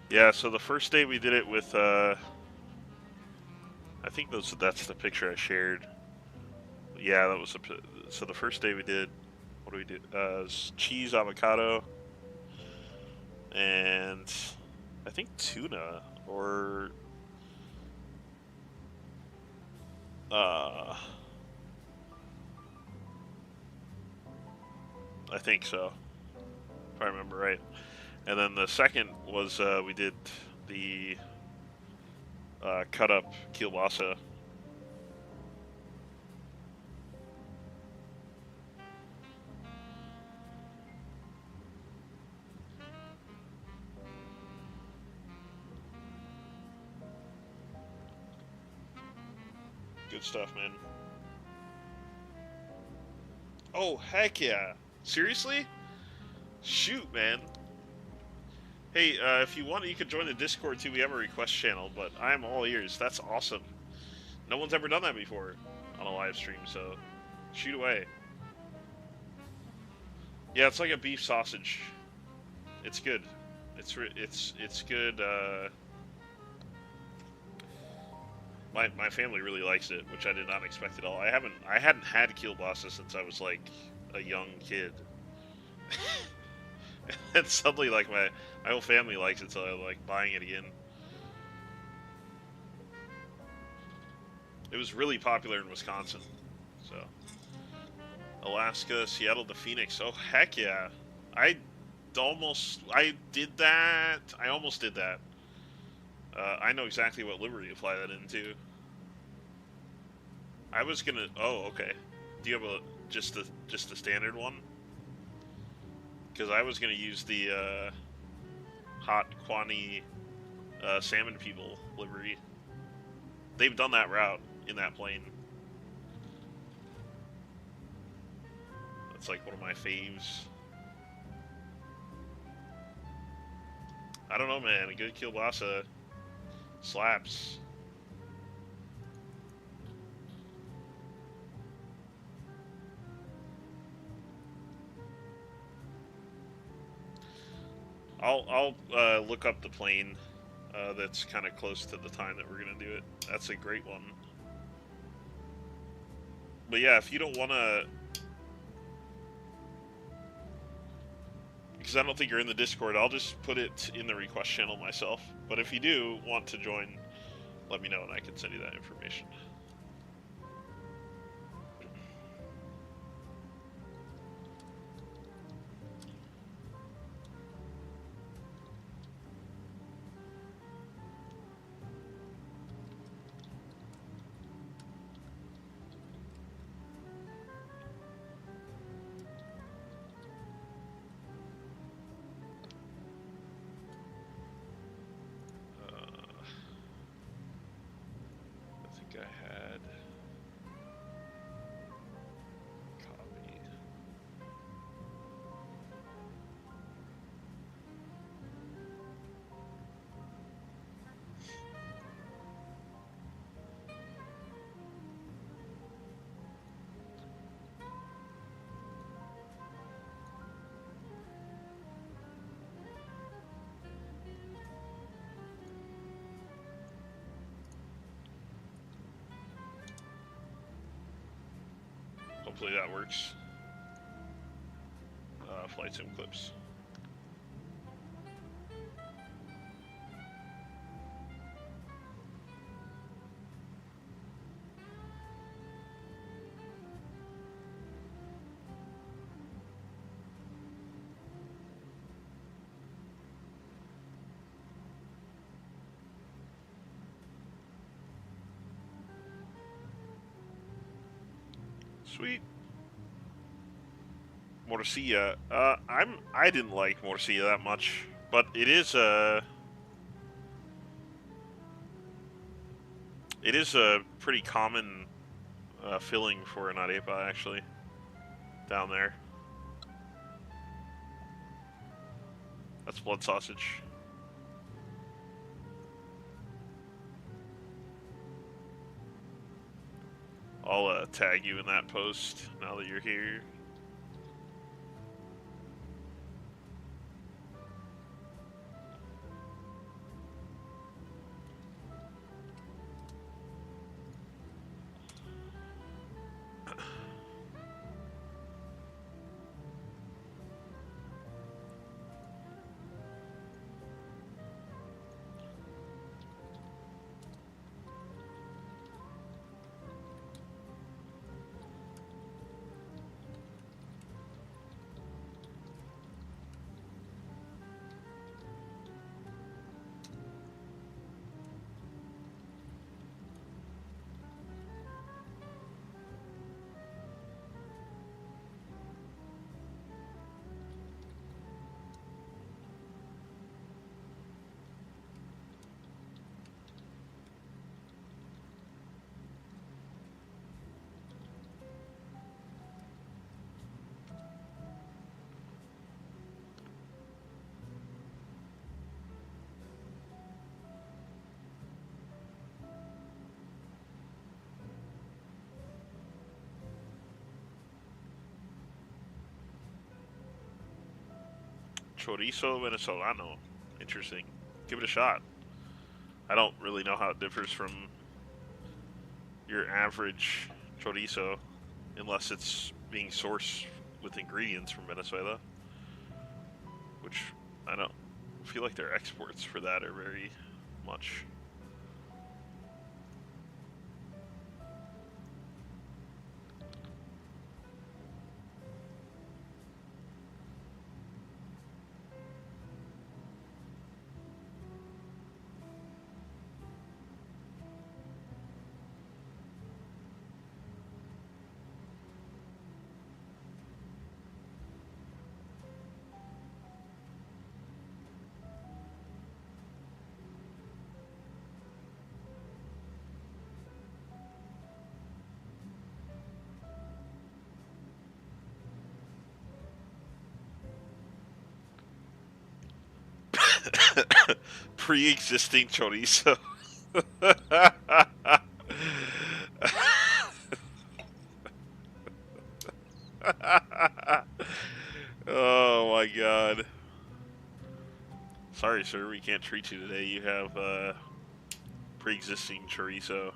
Yeah, so the first day we did it with, I think that's the picture I shared. Yeah, that was so the first day we did, what do we do? Cheese, avocado, and I think tuna, or, I think so, if I remember right. And then the second was we did the cut up kielbasa. Good stuff, man. Oh, heck yeah. Seriously? Shoot, man. Hey, if you want, you can join the Discord too. We have a request channel, but I'm all ears. That's awesome. No one's ever done that before on a live stream, so shoot away. Yeah, it's like a beef sausage. It's good. It's good. My family really likes it, which I did not expect at all. I hadn't had kielbasa since I was like a young kid. And suddenly, like, my whole family likes it, so I like buying it again. It was really popular in Wisconsin, so. Alaska, Seattle to Phoenix. Oh, heck yeah. I did that. I almost did that. I know exactly what livery to fly that into. I was gonna, oh, okay. Do you have just the standard one? Because I was going to use the Hot Kwani Salmon People livery. They've done that route in that plane. That's like one of my faves. I don't know, man. A good kielbasa slaps. I'll look up the plane that's kind of close to the time that we're gonna do it. That's a great one. But yeah, if you don't want to, because I don't think you're in the Discord, I'll just put it in the request channel myself. But if you do want to join, let me know and I can send you that information. I had copy. Hopefully that works. Flight sim clips. Sweet. Morcia. I didn't like Morcia that much, but it is a pretty common filling for an arepa actually down there. That's blood sausage. I'll tag you in that post now that you're here. Chorizo venezolano. Interesting. Give it a shot. I don't really know how it differs from your average chorizo, unless it's being sourced with ingredients from Venezuela, which I don't feel like their exports for that are very much. pre-existing chorizo. Oh my god. Sorry, sir, we can't treat you today. You have pre-existing chorizo.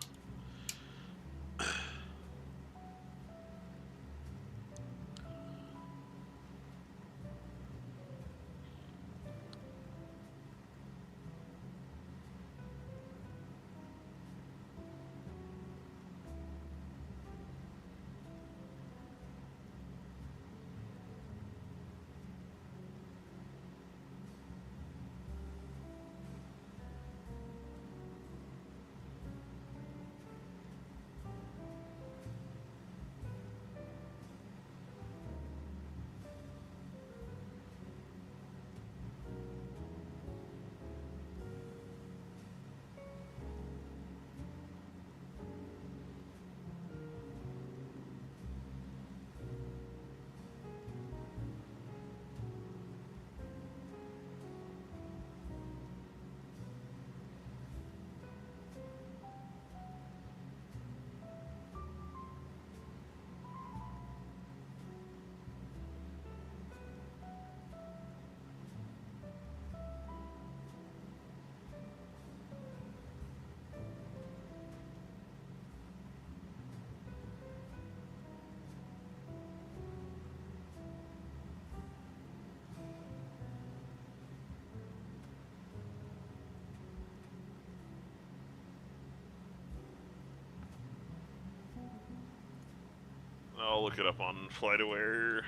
I'll look it up on FlightAware.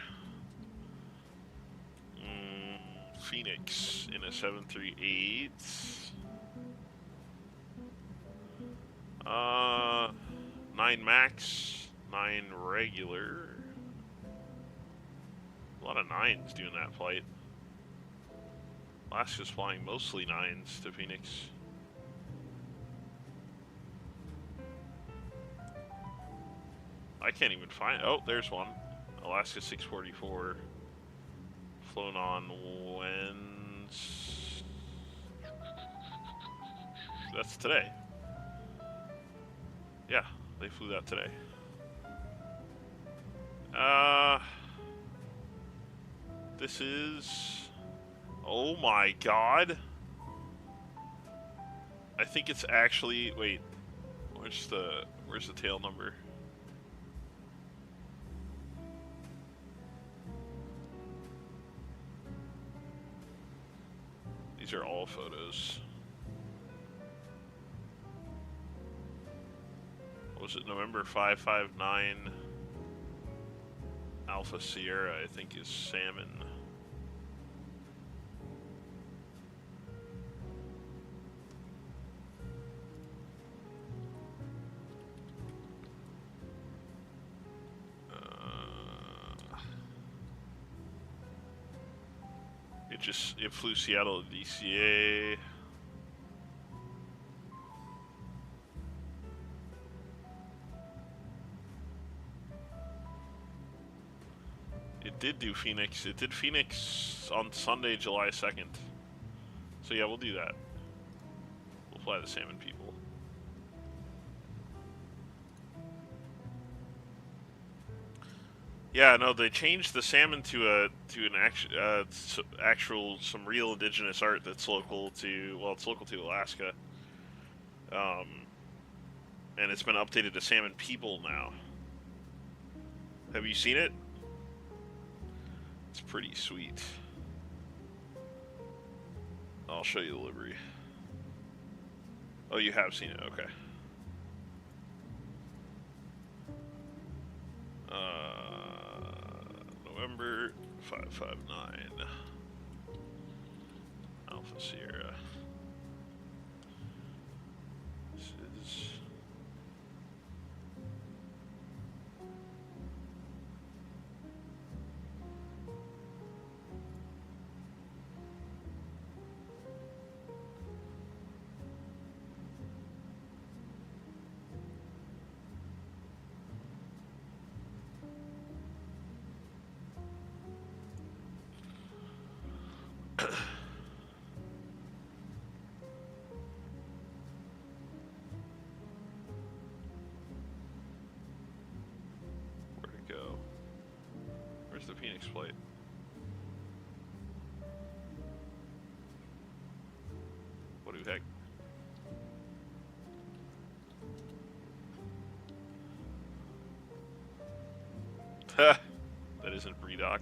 Phoenix in a 738. 9 max, 9 regular. A lot of 9s doing that flight. Alaska's flying mostly 9s to Phoenix. I can't even find. Oh, there's one. Alaska 644. Flown on Wednesday. That's today. Yeah, they flew that today. This is. Oh my god. I think it's actually. Wait. Where's the tail number? These are all photos. What was it? November 559 Alpha Sierra, I think, is salmon. It flew Seattle to DCA. It did do Phoenix. It did Phoenix on Sunday, July 2nd. So yeah, we'll do that. We'll fly the salmon people. Yeah, no, they changed the salmon to an actual some real indigenous art that's local to, well, it's local to Alaska, and it's been updated to salmon people now. Have you seen it? It's pretty sweet. I'll show you the livery. Oh, you have seen it. Okay. November 559 Alpha Sierra. This is Phoenix plate. What the heck? Ha! That isn't Bredock.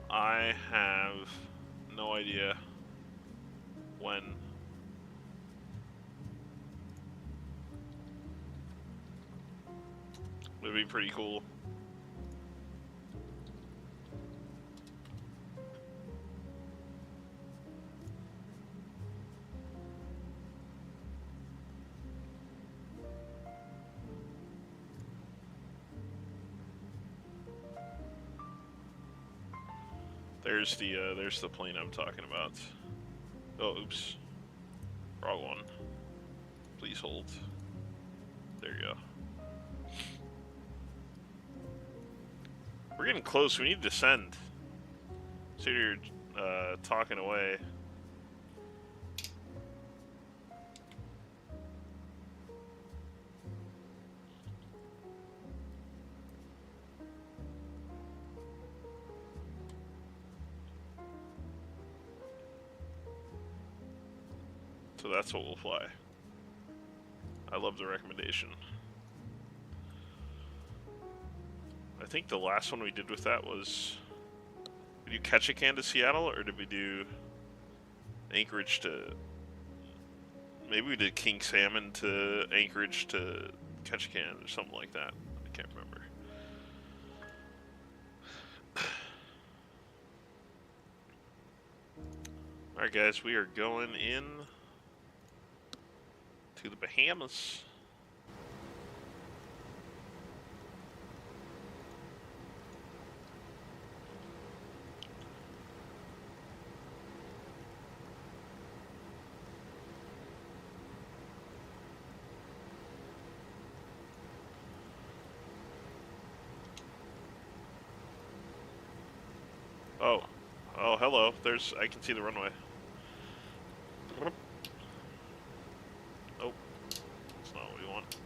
I have no idea when. It'd be pretty cool. There's the plane I'm talking about. Oh, oops. Wrong one. Please hold. There you go. We're getting close. We need to descend. So you're talking away. So that's what we'll fly. I love the recommendation. I think the last one we did with that was... Did you Ketchikan to Seattle, or did we do Anchorage to... Maybe we did King Salmon to Anchorage to Ketchikan, or something like that. I can't remember. Alright guys, we are going in to the Bahamas. Oh, hello. I can see the runway. Oh, that's not what we want.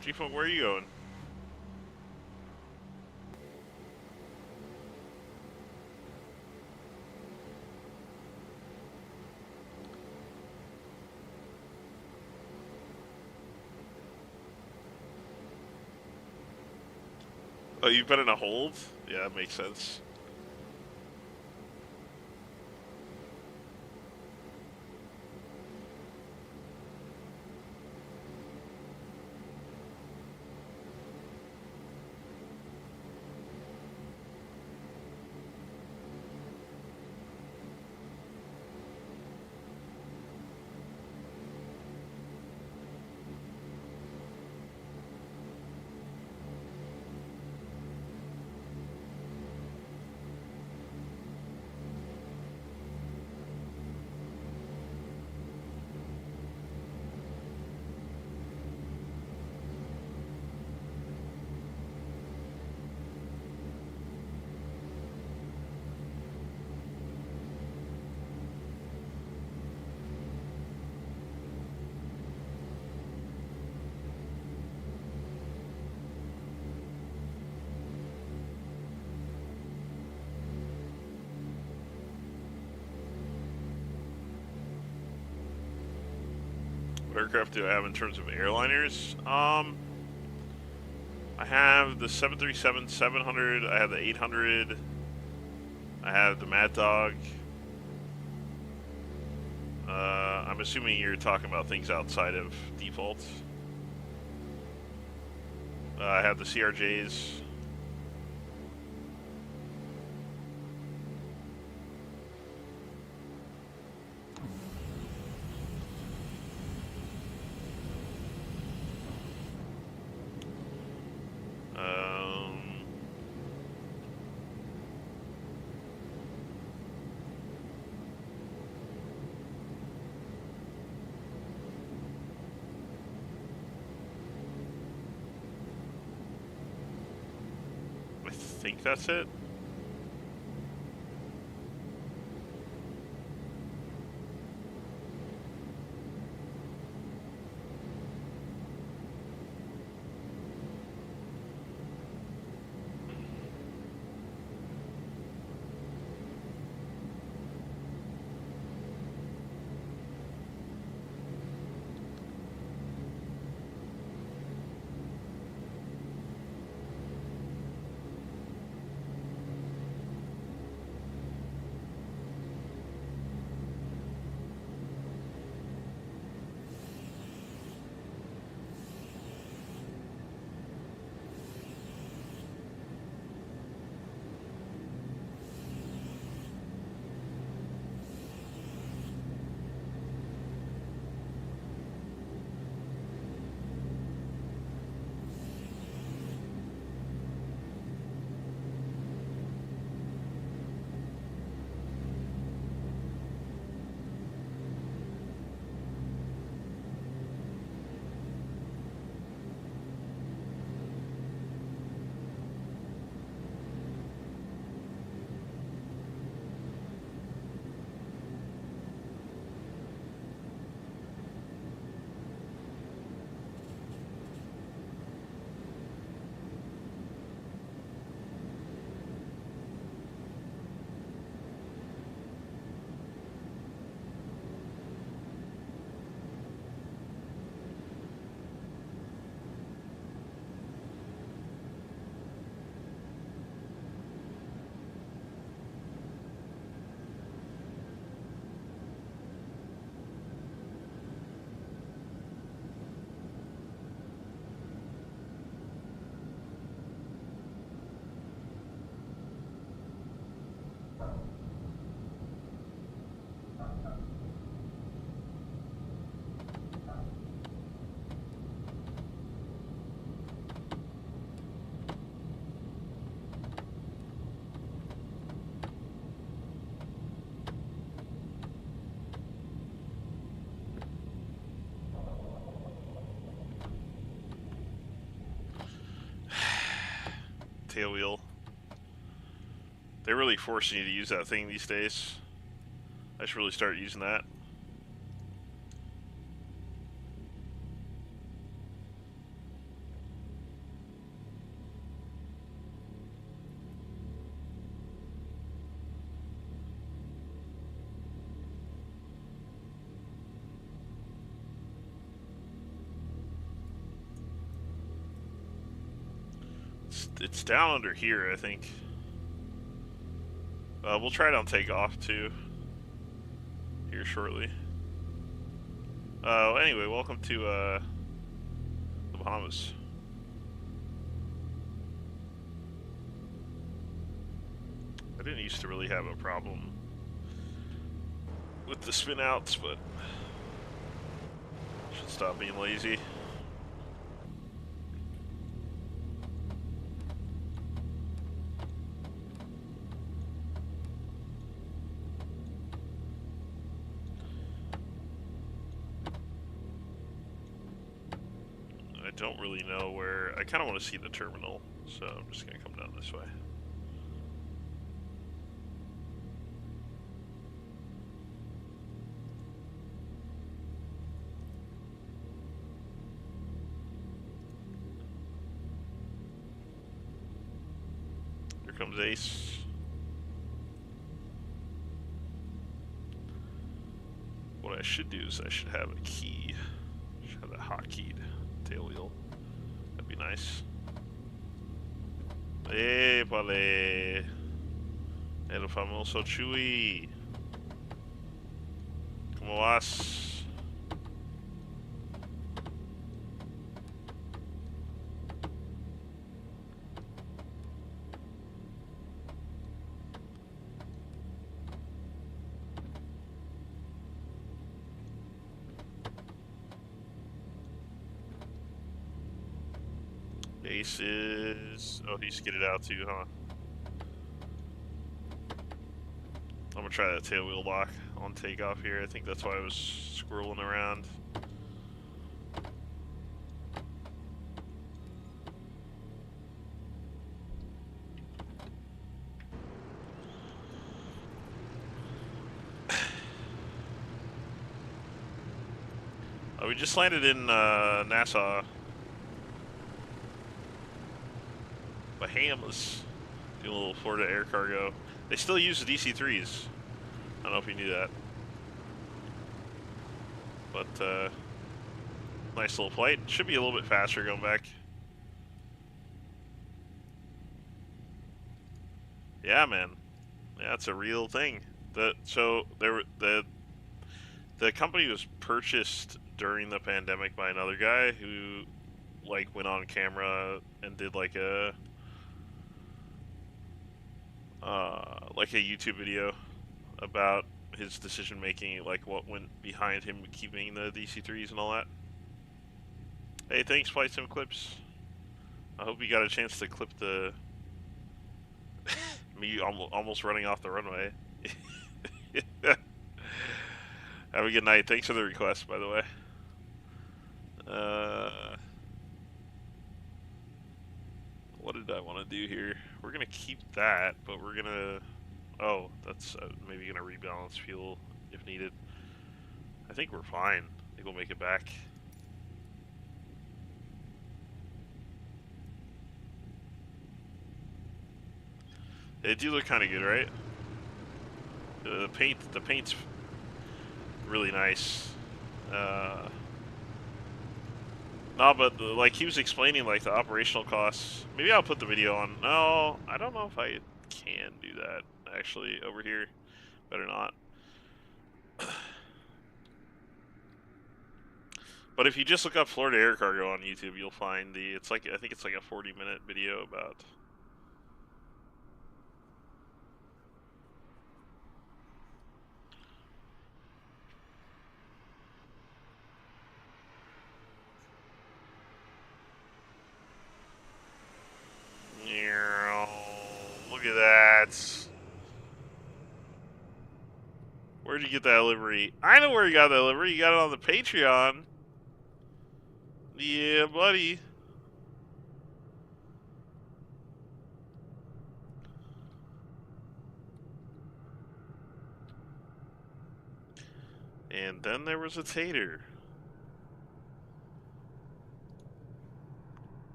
G-Funk, where are you going? Oh, you've been in a hold? Yeah, that makes sense. What aircraft do I have in terms of airliners? I have the 737-700. I have the 800. I have the Mad Dog. I'm assuming you're talking about things outside of defaults. I have the CRJs. I think that's it. Tail wheel. They're really forcing you to use that thing these days. I should really start using that. It's down under here, I think. We'll try it on takeoff too. Here shortly. Anyway, welcome to the Bahamas. I didn't used to really have a problem with the spin outs, but should stop being lazy. I don't really know where. I kind of want to see the terminal, so I'm just going to come down this way. Here comes Ace. What I should do is I should have a key. hotkeyed tail wheel. That'd be nice. Épale. El famoso Chewy. ¿Cómo vas? Bases. Oh, he skidded out too, huh? I'm gonna try that tail wheel lock on takeoff here. I think that's why I was squirreling around. We just landed in Nassau, Bahamas, doing a little Florida Air Cargo. They still use the DC3s. I don't know if you knew that, but nice little flight. Should be a little bit faster going back. Yeah, man. Yeah, it's a real thing. The company was purchased during the pandemic by another guy who like went on camera and did like a YouTube video about his decision making, like what went behind him keeping the DC3s and all that. Hey, thanks, Flight Sim Clips. I hope you got a chance to clip the me almost running off the runway. Have a good night. Thanks for the request, by the way. What did I want to do here? We're gonna keep that, but we're gonna... Oh, that's maybe gonna rebalance fuel if needed. I think we're fine. I think we'll make it back. They do look kind of good, right? The paint's really nice. No, but like he was explaining like the operational costs. Maybe I'll put the video on. No, I don't know if I can do that actually over here. Better not. But if you just look up Florida Air Cargo on YouTube, you'll find it's like, I think it's like a 40-minute video about... Look at that. Where'd you get that livery? I know where you got that livery. You got it on the Patreon. Yeah, buddy. And then there was a tater.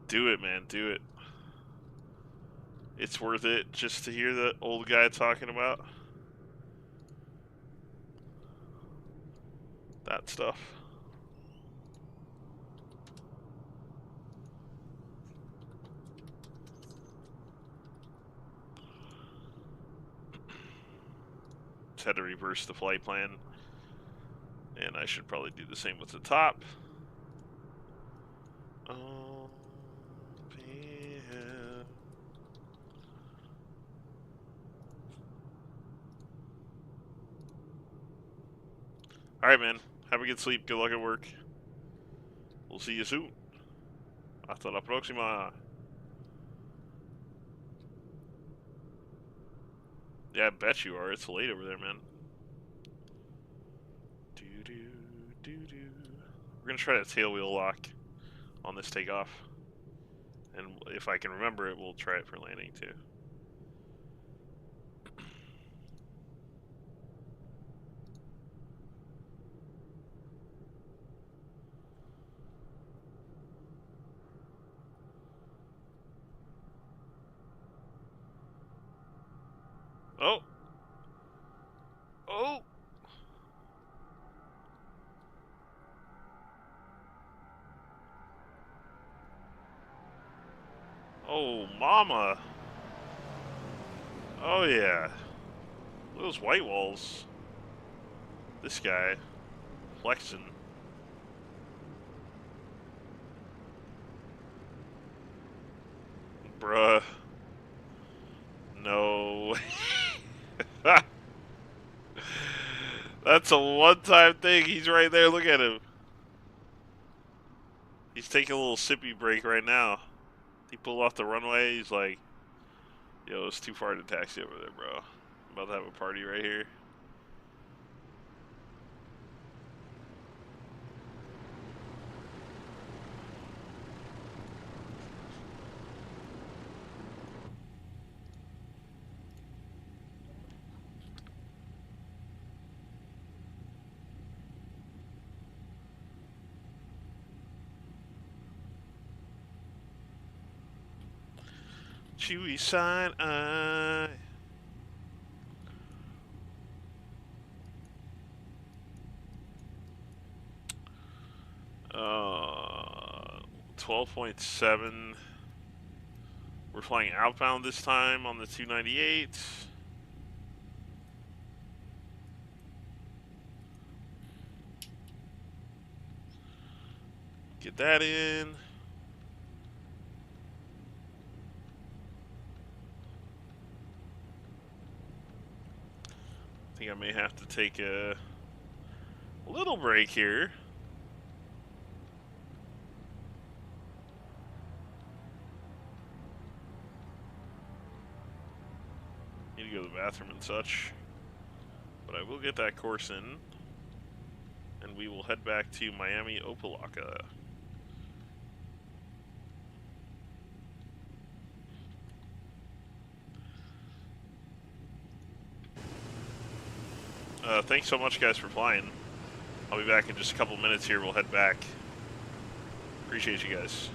Do it, man. Do it. It's worth it just to hear the old guy talking about that stuff. Just had to reverse the flight plan. And I should probably do the same with the top. Oh, yeah. Alright, man. Have a good sleep. Good luck at work. We'll see you soon. Hasta la próxima. Yeah, I bet you are. It's late over there, man. We're gonna try to tail wheel lock on this takeoff. And if I can remember it, we'll try it for landing too. Oh, Oh, mama. Oh, yeah. Look at those white walls. This guy. Flexing. Bruh. No. That's a one-time thing. He's right there. Look at him. He's taking a little sippy break right now. He pulled off the runway. He's like, yo, it's too far to taxi over there, bro. I'm about to have a party right here. Chewy sign eye. Uh, 12.7. We're flying outbound this time on the 298. Get that in. I think I may have to take a little break here. Need to go to the bathroom and such. But I will get that course in. And we will head back to Miami Opelika. Thanks so much, guys, for flying. I'll be back in just a couple minutes here. We'll head back. Appreciate you guys.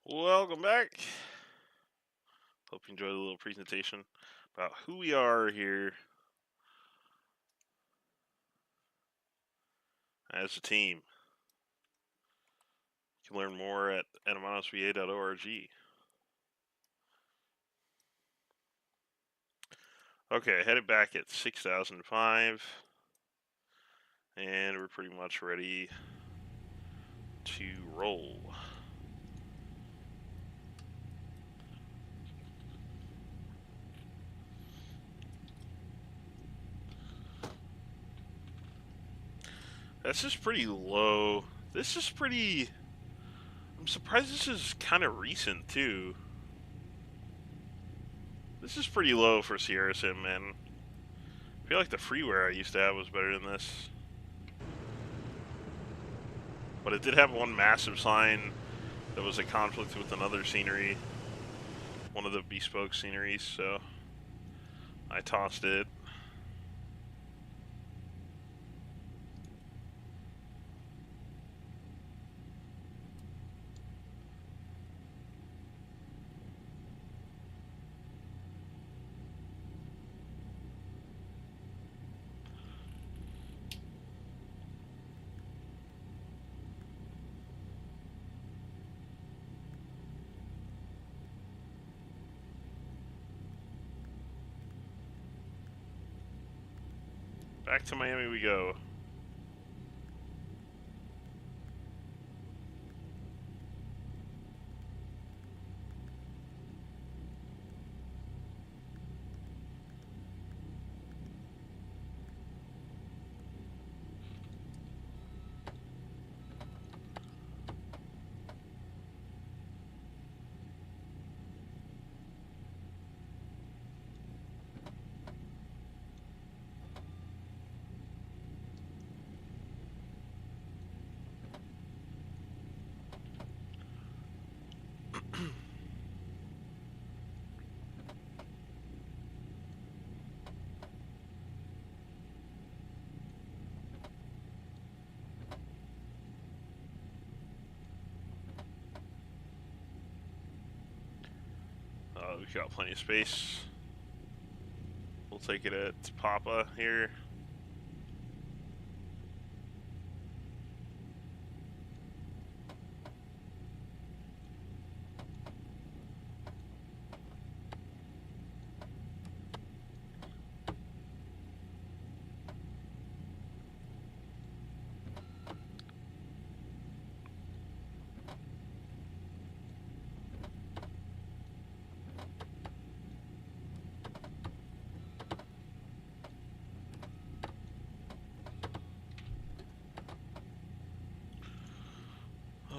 Welcome back. Hope you enjoyed the little presentation about who we are here as a team. You can learn more at nmonsva.org. Okay, headed back at 6,005, and we're pretty much ready to roll. This is pretty low. This is pretty... I'm surprised this is kind of recent, too. This is pretty low for Sierra Sim, man. I feel like the freeware I used to have was better than this. But it did have one massive sign that was a conflict with another scenery. One of the bespoke sceneries, so I tossed it. Back to Miami we go. We've got plenty of space. We'll take it at Papa here.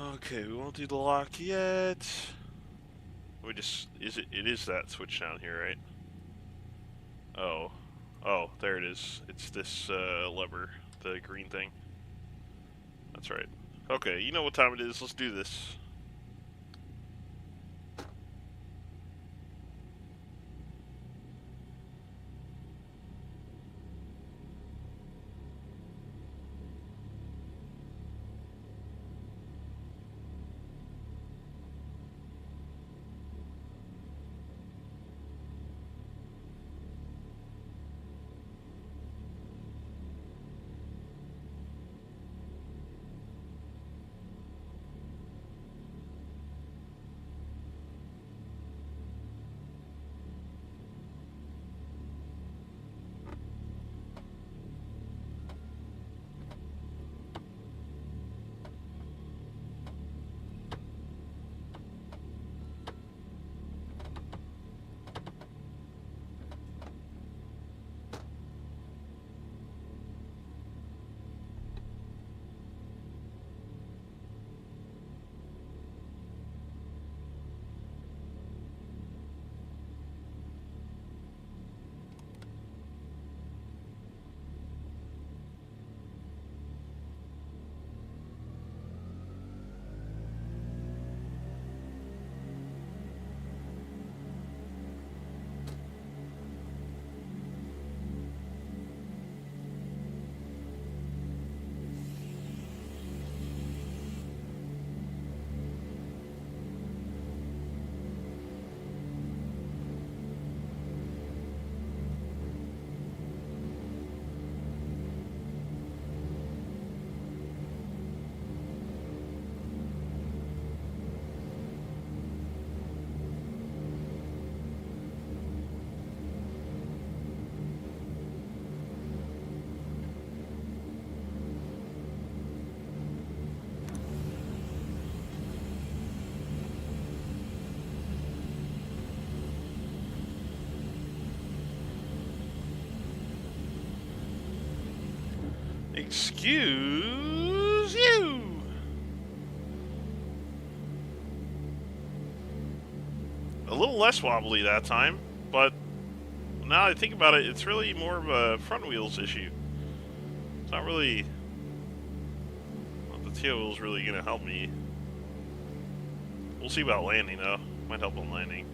Okay, we won't do the lock yet. We just it is that switch down here, right? Oh, there it is. It's this lever, the green thing. That's right. Okay, you know what time it is. Let's do this. Excuse you. A little less wobbly that time, but now I think about it, it's really more of a front wheels issue. It's not really... Well, the tail wheel's really going to help me. We'll see about landing, though. Might help on landing.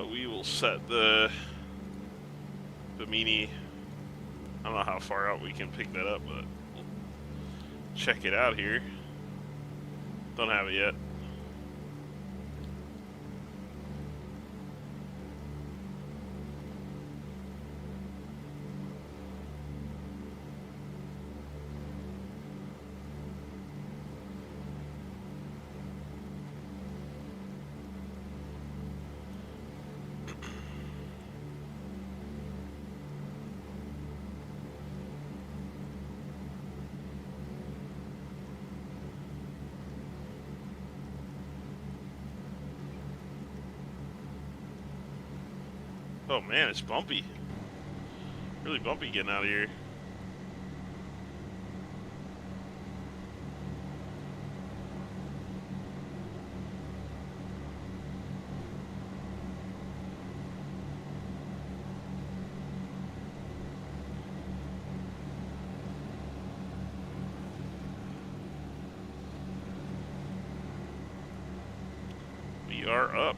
We will set the Bimini. I don't know how far out we can pick that up, but we'll check it out here. Don't have it yet. Oh man, it's bumpy. Really bumpy getting out of here. We are up.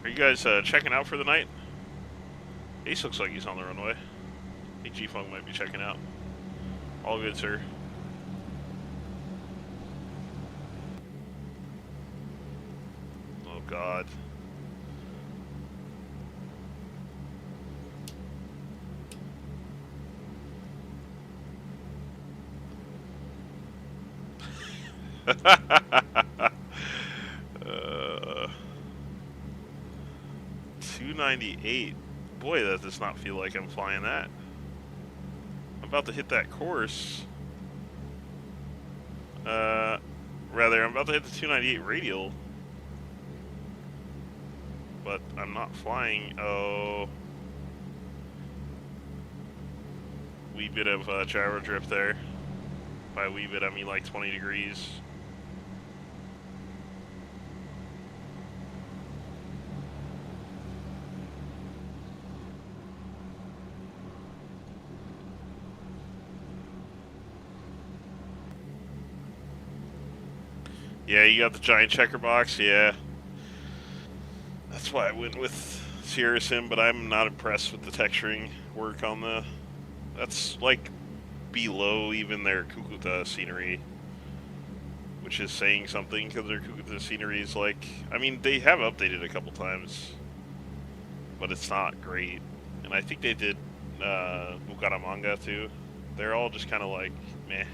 Are you guys checking out for the night? Ace looks like he's on the runway. I think G-Funk might be checking out. All good, sir. Oh, God. uh, 298. Boy, that does not feel like I'm flying that. I'm about to hit that course. Rather, I'm about to hit the 298 radial. But I'm not flying. Oh. Wee bit of gyro drift there. By wee bit, I mean like 20 degrees. Yeah, you got the giant checker box, yeah. That's why I went with Sierra Sim, but I'm not impressed with the texturing work on the... That's like below even their Kukuta scenery, which is saying something, because their Kukuta scenery is like... I mean, they have updated a couple times. but it's not great. And I think they did Bucaramanga too. They're all just kind of like meh.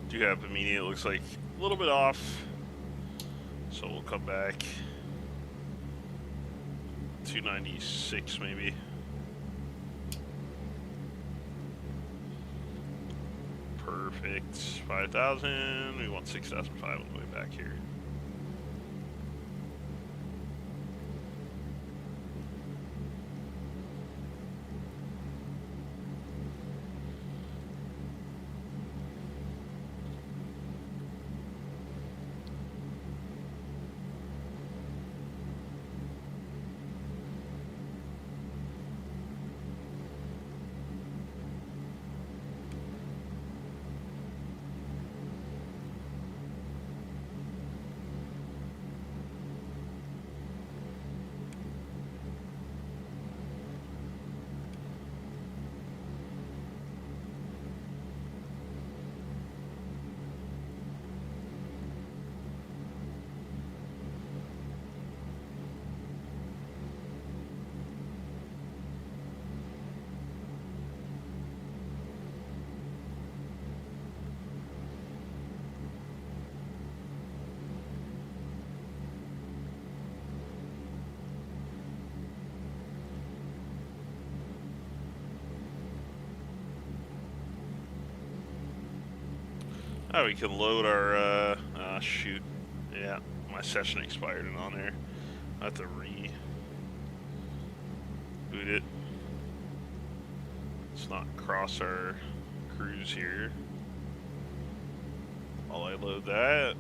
Do have immediate, looks like a little bit off, so we'll come back 296 maybe. Perfect. 5,000. We want 6,005 on the way back here. Oh, we can load our, shoot. Yeah, my session expired and on there. I have to reboot it. Let's not cross our cruise here while I load that.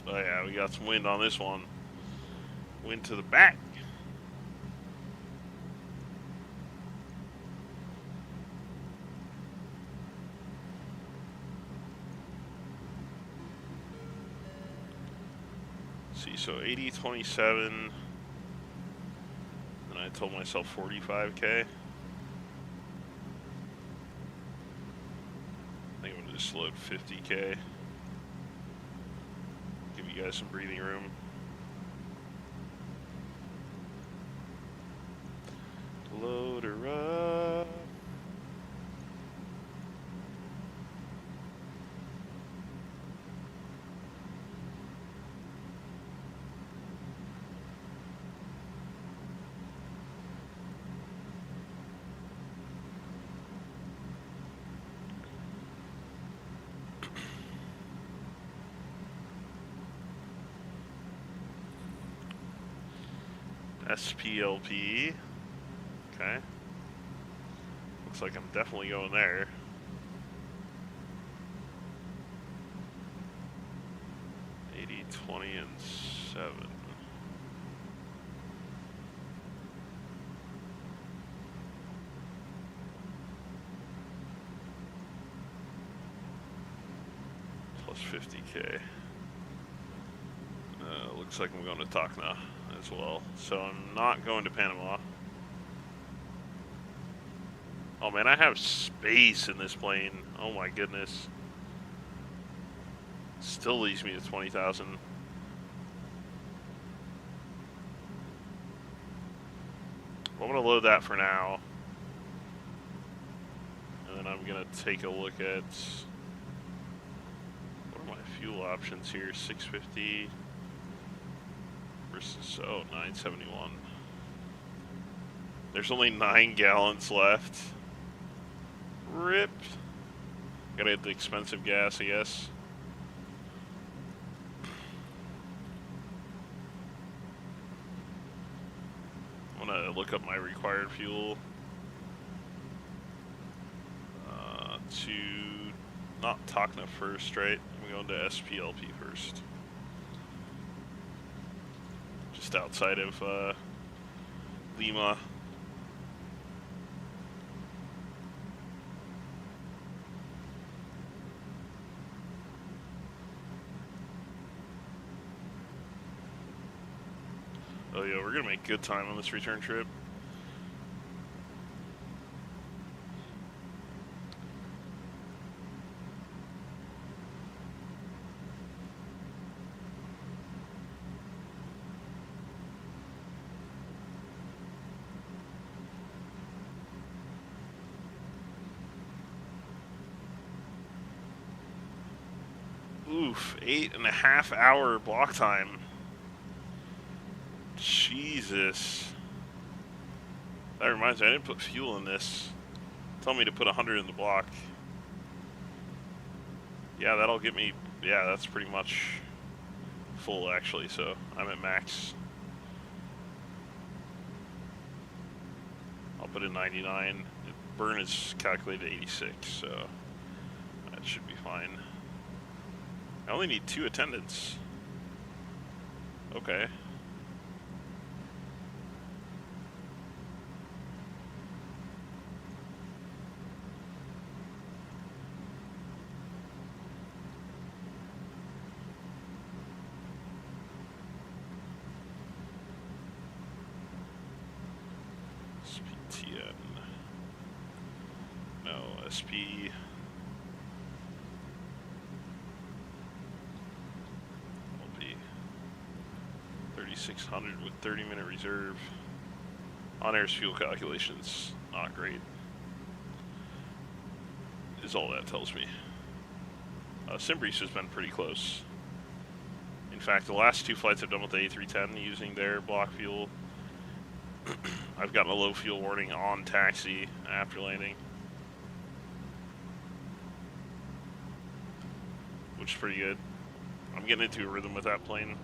Oh yeah, we got some wind on this one. Wind to the back. See, so 80-27. And I told myself 45K. I think I'm gonna just load 50K. Give you guys some breathing room. Load her up. SPLP. Okay. Looks like I'm definitely going there. $80, $20, and $7. Plus 50K. Looks like I'm going to Tacna as well. So I'm not going to Panama. Oh man, I have space in this plane. Oh my goodness. Still leaves me to 20,000. I'm gonna load that for now. And then I'm gonna take a look at what are my fuel options here? 650 versus 971. There's only 9 gallons left. Rip. Gotta get the expensive gas, I guess. I'm gonna look up my required fuel. To not Tacna first, right? I'm going to SPLP first. Just outside of Lima. Oh yeah, we're gonna make good time on this return trip. Oof, 8.5 hour block time. Jesus. That reminds me, I didn't put fuel in this. Tell me to put 100 in the block. Yeah, that'll get me, yeah, that's pretty much full actually, so I'm at max. I'll put in 99. Burn is calculated 86, so that should be fine. I only need 2 attendants. Okay. SPTN. No, SP. Will be 3,600 with 30-minute reserve. On-air's fuel calculations, not great. Is all that tells me. Simbreeze has been pretty close. In fact, the last 2 flights I've done with the A310 using their block fuel, I've gotten a low fuel warning on taxi after landing, which is pretty good. I'm getting into a rhythm with that plane.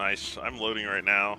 Nice. I'm loading right now.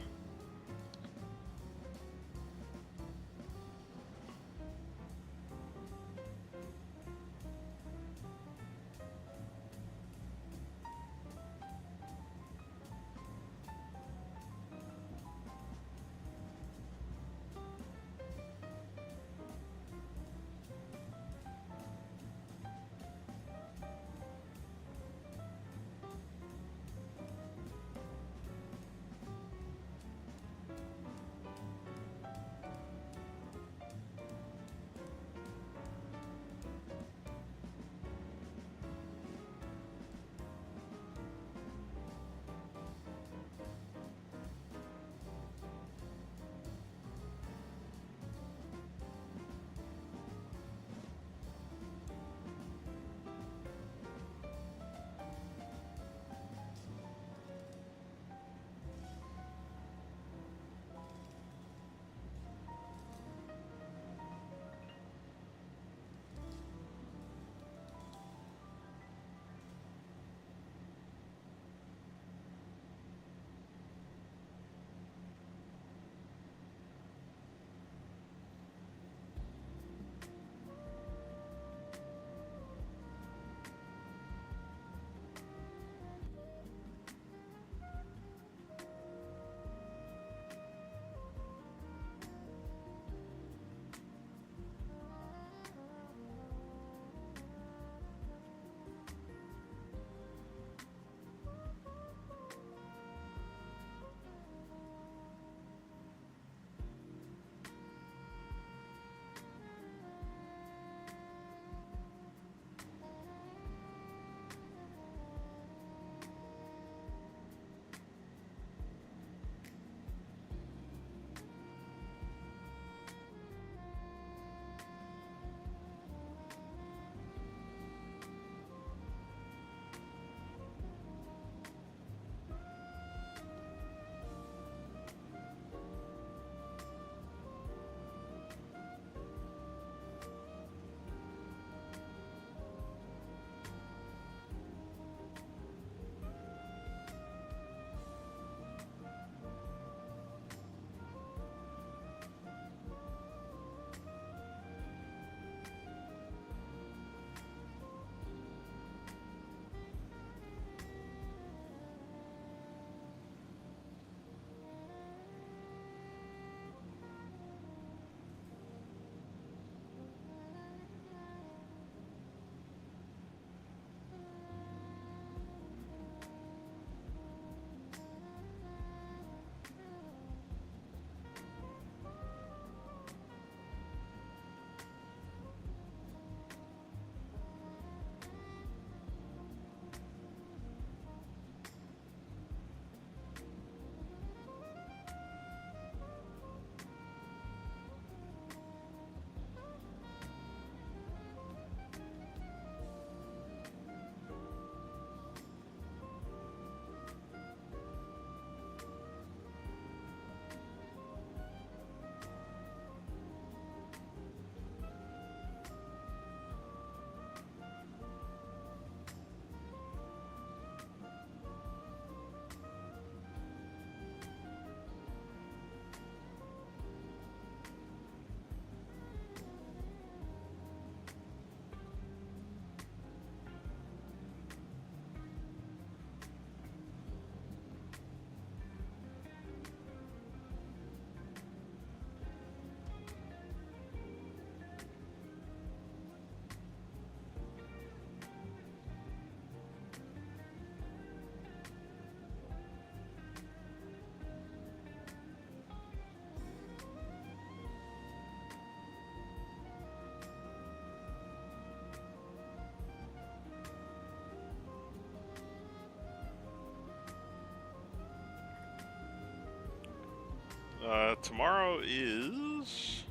Tomorrow is...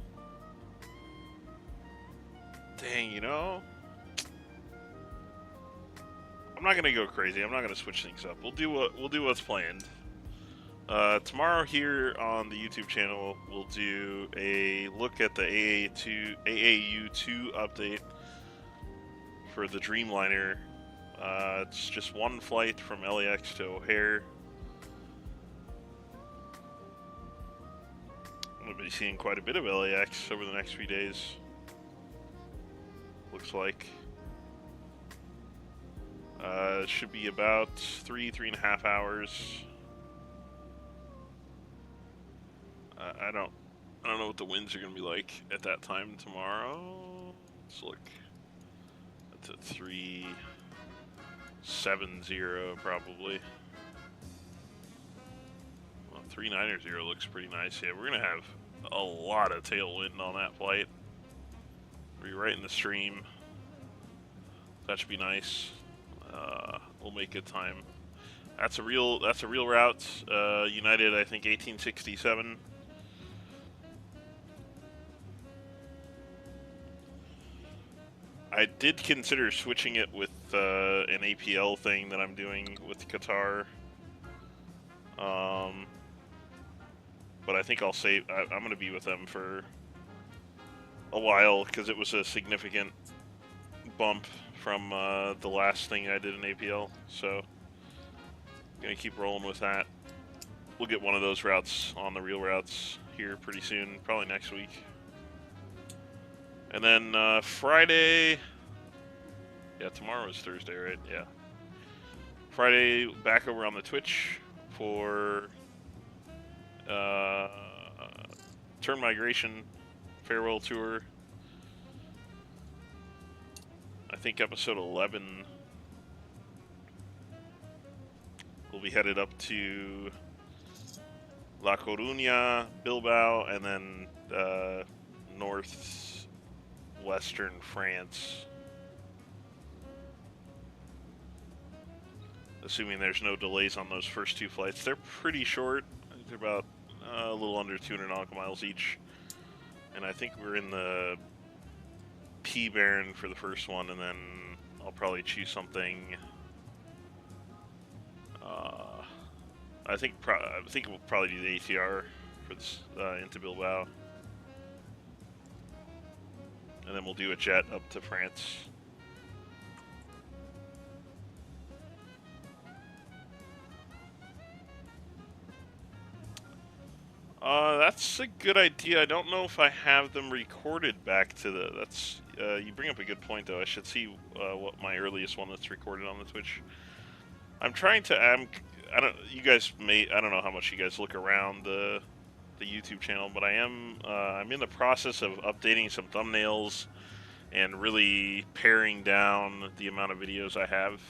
Dang, you know... I'm not gonna go crazy. I'm not gonna switch things up. We'll do what's planned. Tomorrow here on the YouTube channel, we'll do a look at the AAU2 update for the Dreamliner. It's just one flight from LAX to O'Hare. I'm going to be seeing quite a bit of LAX over the next few days. Looks like. It should be about 3.5 hours. I don't know what the winds are going to be like at that time tomorrow. Let's look. That's at 370 probably. Well, 390 looks pretty nice. Yeah, we're going to have a lot of tailwind on that flight. We'll be right in the stream. That should be nice. We'll make good time. That's a real route. United, I think 1867. I did consider switching it with an APL thing that I'm doing with Qatar. But I think I'll save. I'm going to be with them for a while because it was a significant bump from the last thing I did in APL. So I'm going to keep rolling with that. We'll get one of those routes on the real routes here pretty soon, probably next week. And then Friday, yeah, tomorrow is Thursday, right? Yeah. Friday, back over on the Twitch for Turn Migration Farewell Tour. I think episode 11 will be headed up to La Coruña, Bilbao, and then northwestern France. Assuming there's no delays on those first two flights. They're pretty short. I think they're about a little under 200 nautical miles each. And I think we're in the P-Baron for the first one, and then I'll probably choose something. I think we'll probably do the ATR for this into Bilbao, and then we'll do a jet up to France. That's a good idea. I don't know if I have them recorded back to the. That's you bring up a good point though. I should see what my earliest one that's recorded on the Twitch. I'm trying to. I don't. You guys may. I don't know how much you guys look around the YouTube channel, but I'm in the process of updating some thumbnails and really paring down the amount of videos I have,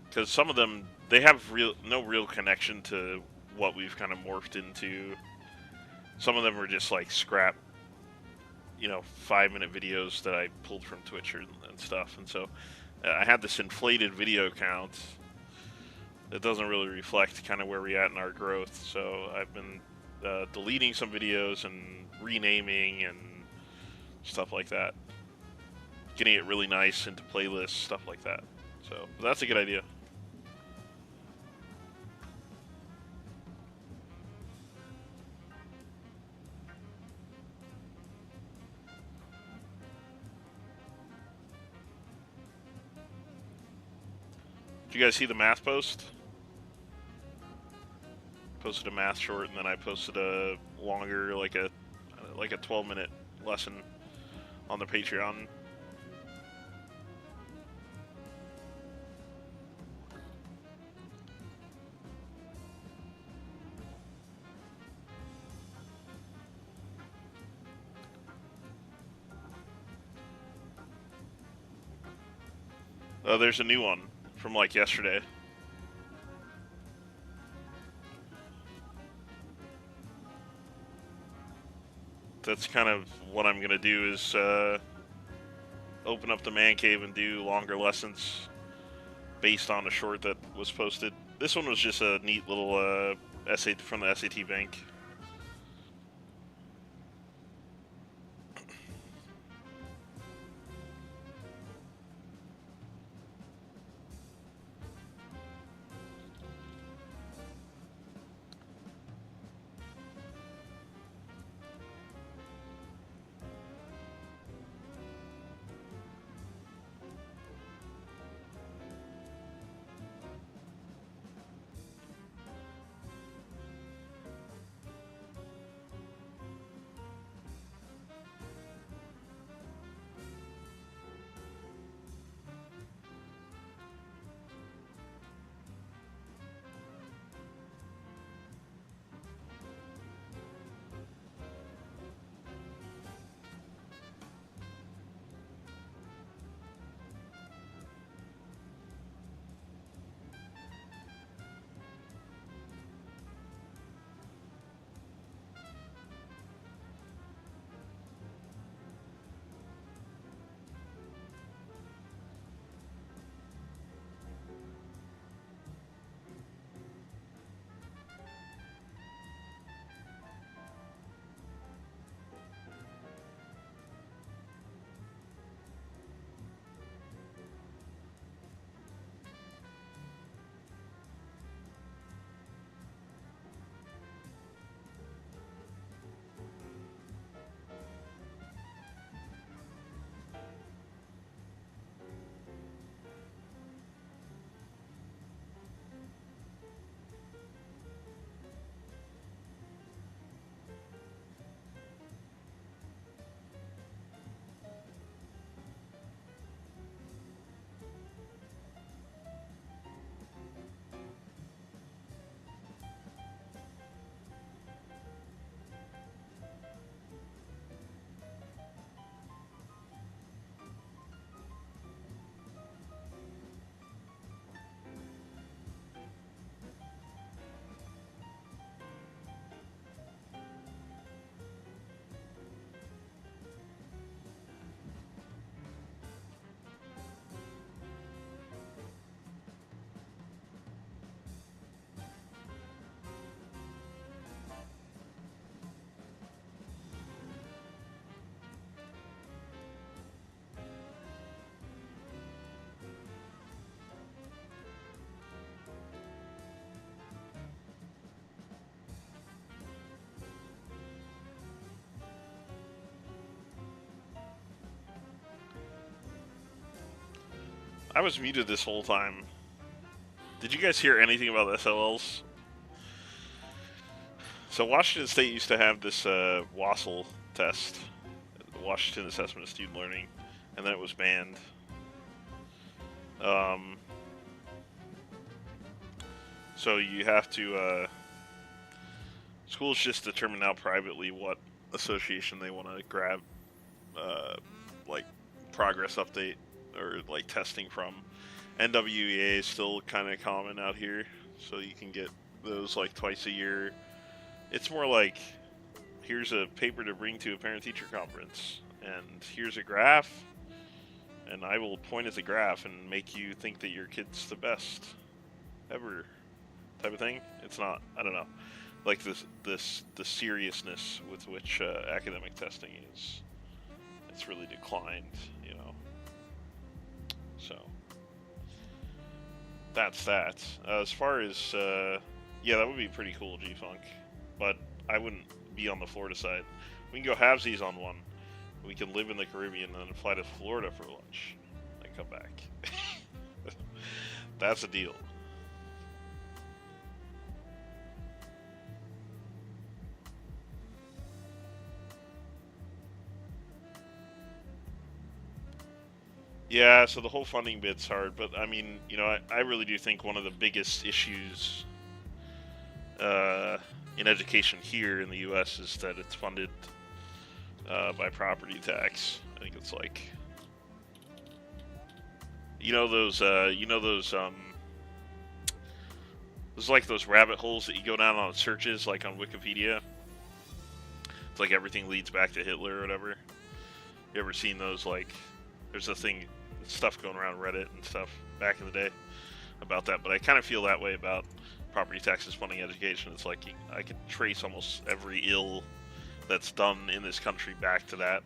because some of them they have no real connection to what we've kind of morphed into. Some of them are just like scrap, 5-minute videos that I pulled from Twitch and stuff. And so I had this inflated video count that doesn't really reflect kind of where we're at in our growth. So I've been deleting some videos and renaming and stuff like that. Getting it really nice into playlists, stuff like that. So that's a good idea. Did you guys see the math post? Posted a math short, and then I posted a longer, like a 12-minute lesson on the Patreon. There's a new one from like yesterday. That's kind of what I'm gonna do is open up the man cave and do longer lessons based on a short that was posted. This one was just a neat little essay from the SAT bank. I was muted this whole time. Did you guys hear anything about SLLs? So Washington State used to have this WASL test, the Washington Assessment of Student Learning, and then it was banned. So you have to, schools just determine now privately what association they want to grab, like, progress update or, like, testing from. NWEA is still kind of common out here, so you can get those, like, twice a year. It's more like, here's a paper to bring to a parent-teacher conference, and here's a graph, and I will point at the graph and make you think that your kid's the best ever, type of thing. It's not, I don't know, like the seriousness with which academic testing is, it's really declined, you know. So that's that. As far as yeah, that would be pretty cool, G-Funk, but I wouldn't be on the Florida side. We can go halvesies on one. We can live in the Caribbean and then fly to Florida for lunch and come back. That's a deal. Yeah, so the whole funding bit's hard, but I mean, you know, I really do think one of the biggest issues in education here in the U.S. is that it's funded by property tax. I think it's like, there's like those rabbit holes that you go down on searches, like on Wikipedia. It's like everything leads back to Hitler or whatever. You ever seen those? Like, there's a thing, stuff going around Reddit and stuff back in the day about that. But I kind of feel that way about property taxes funding education. It's like I could trace almost every ill that's done in this country back to that.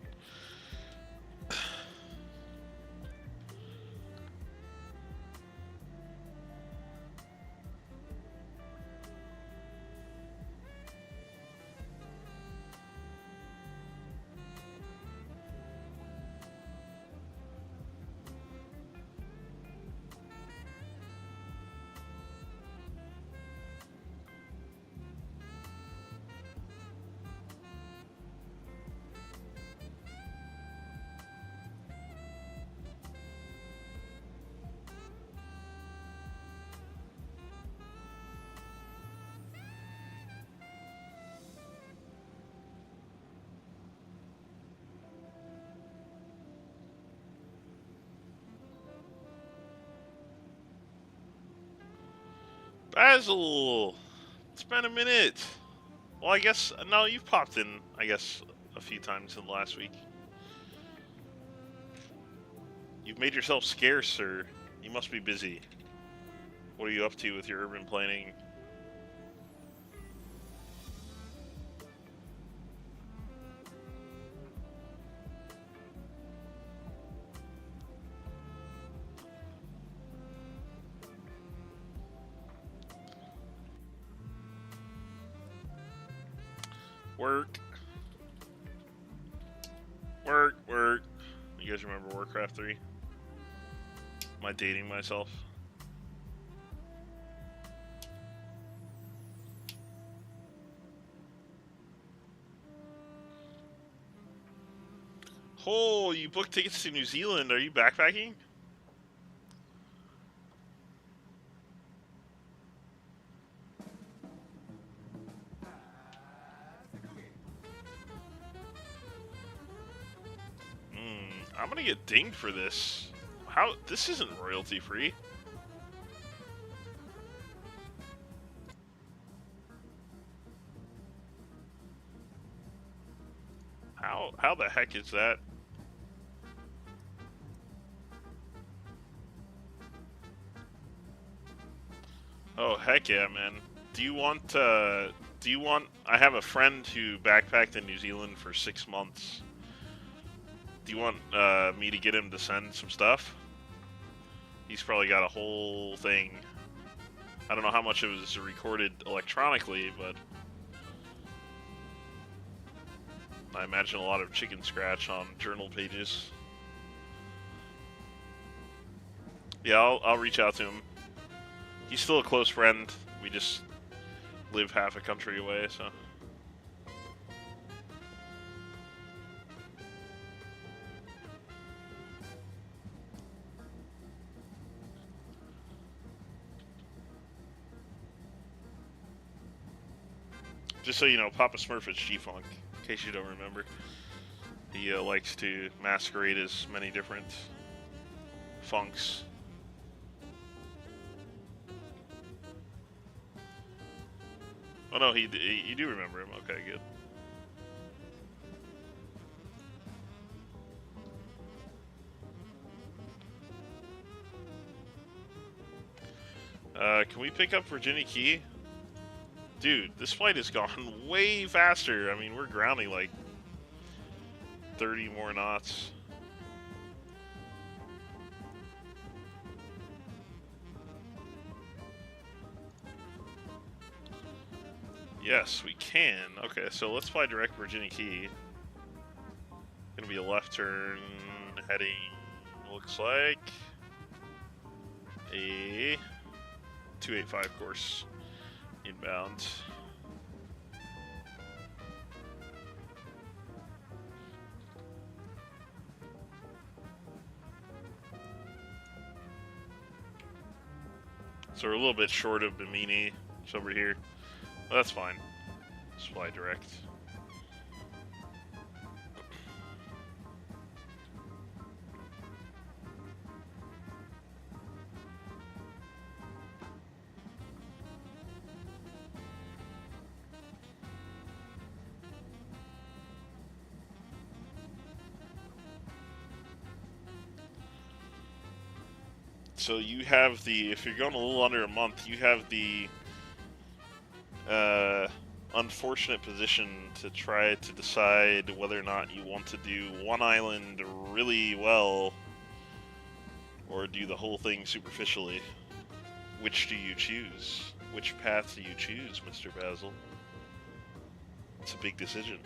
Basil! It's been a minute! Well, I guess, no, you've popped in, I guess, a few times in the last week. You've made yourself scarce, sir. You must be busy. What are you up to with your urban planning? Work. Work. You guys remember Warcraft 3? Am I dating myself? Oh, you booked tickets to New Zealand. Are you backpacking? I'm gonna get dinged for this. How? This isn't royalty free. How the heck is that? Oh, heck yeah, man. Do you want, I have a friend who backpacked in New Zealand for 6 months. Do you want, me to get him to send some stuff? He's probably got a whole thing. I don't know how much it was recorded electronically, but I imagine a lot of chicken scratch on journal pages. Yeah, I'll reach out to him. He's still a close friend. We just live half a country away, so. Just so you know, Papa Smurf is G-Funk, in case you don't remember. He likes to masquerade as many different funks. Oh no, you do remember him. Okay, good. Can we pick up Virginia Key? Dude, this flight has gone way faster. I mean, we're grounding like 30 more knots. Yes, we can. Okay, so let's fly direct Virginia Key. Gonna be a left turn heading, looks like a 285 course inbound. So we're a little bit short of Bimini. It's over here. Well, that's fine. Let's fly direct. So you have the, if you're going a little under a month, you have the unfortunate position to try to decide whether or not you want to do one island really well or do the whole thing superficially. Which do you choose? Which path do you choose, Mr. Basil? It's a big decision.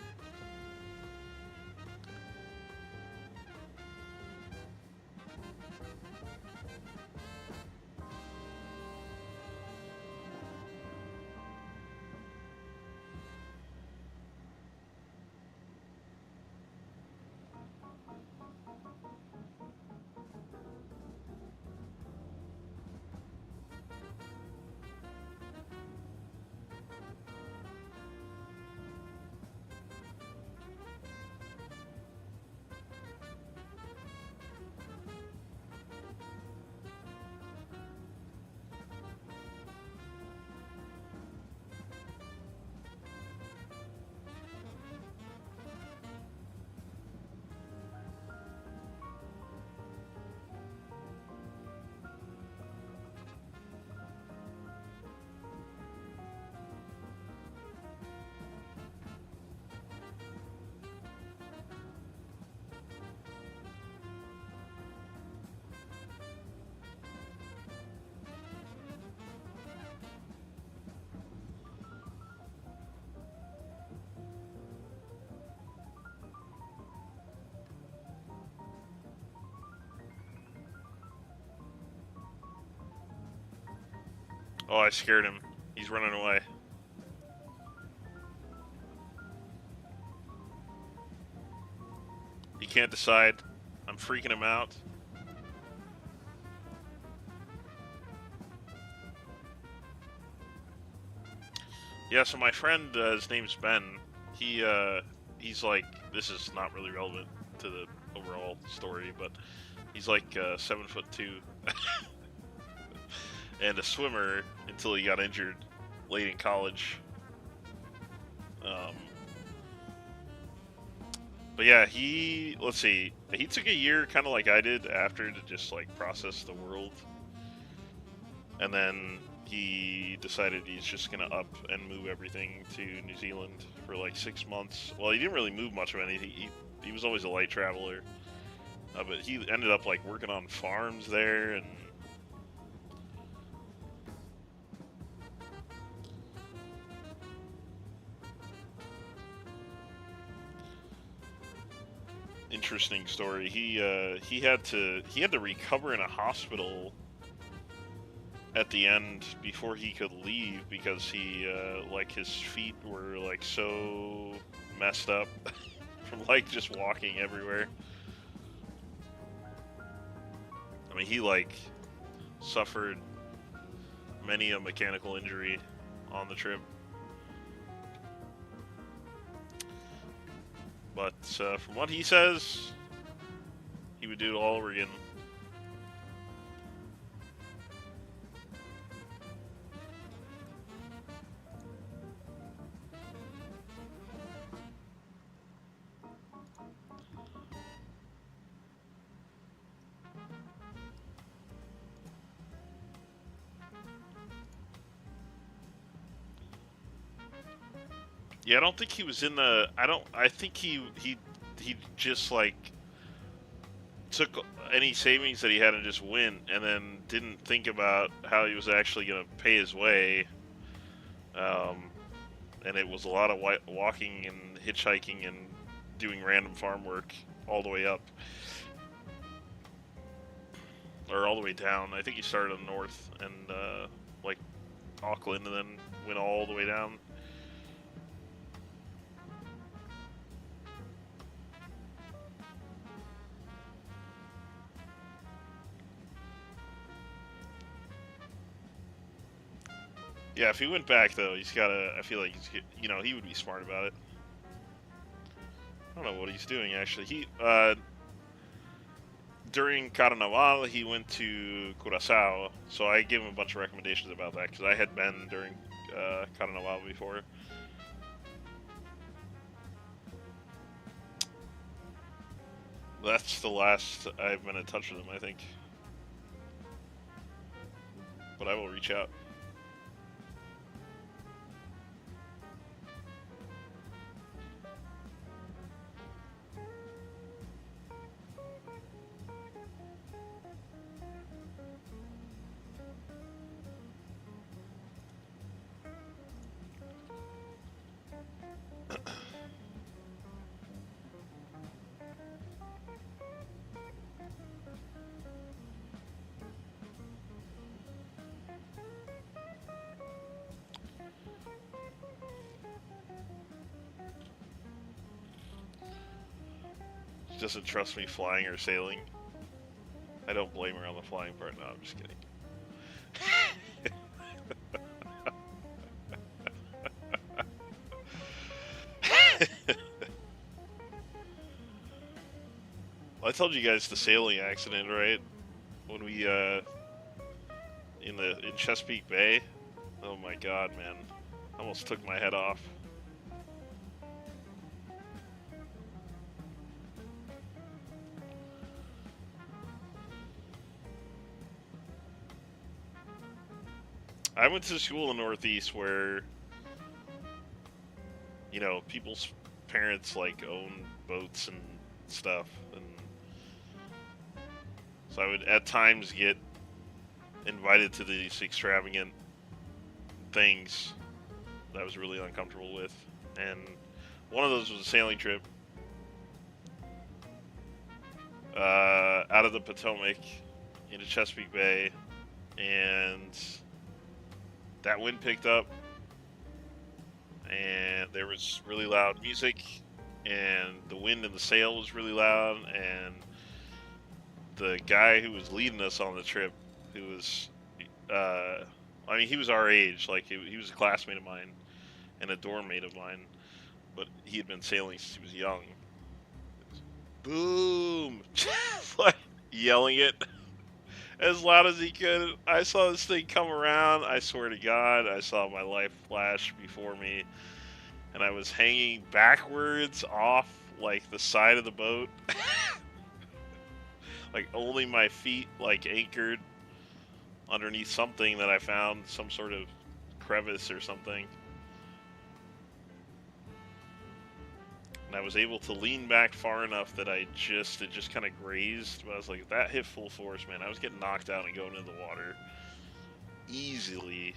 Oh, I scared him. He's running away. He can't decide. I'm freaking him out. Yeah, so my friend, his name's Ben. He's like, this is not really relevant to the overall story, but he's like 7'2" and a swimmer until he got injured late in college. But yeah, let's see, he took a year, kind of like I did, after to just like process the world, and then he decided he's just gonna up and move everything to New Zealand for like 6 months. Well, he didn't really move much of anything. He was always a light traveler, but he ended up like working on farms there and. Interesting story. He had to recover in a hospital at the end before he could leave because he like his feet were like so messed up from like just walking everywhere. I mean, he like suffered many a mechanical injury on the trip. But from what he says, he would do it all over again. Yeah, I don't think he was in the. I think he just like took any savings that he had and just went, and then didn't think about how he was actually going to pay his way. And it was a lot of walking and hitchhiking and doing random farm work all the way up, or all the way down. I think he started in the north and like Auckland, and then went all the way down. Yeah, if he went back though, he's gotta. I feel like he would be smart about it. I don't know what he's doing actually. He during Carnaval he went to Curacao, so I gave him a bunch of recommendations about that because I had been during Carnaval before. That's the last I've been in touch with him, I think. But I will reach out. She doesn't trust me flying or sailing. I don't blame her on the flying part. No, I'm just kidding. Well, I told you guys the sailing accident, right? When we in Chesapeake Bay. Oh my god, man! Almost took my head off. I went to school in the Northeast where, people's parents like own boats and stuff, and so I would at times get invited to these extravagant things that I was really uncomfortable with, and one of those was a sailing trip out of the Potomac into Chesapeake Bay, and that wind picked up, and there was really loud music, and the wind in the sail was really loud, and the guy who was leading us on the trip, who was, he was our age, like he was a classmate of mine and a dorm mate of mine, but he had been sailing since he was young. Boom! Like yelling it as loud as he could. I saw this thing come around. I swear to God, I saw my life flash before me, and I was hanging backwards off like the side of the boat, like only my feet like anchored underneath something that I found, some sort of crevice or something. And I was able to lean back far enough that it just kind of grazed. But I was like, if that hit full force, man, I was getting knocked out and going into the water easily.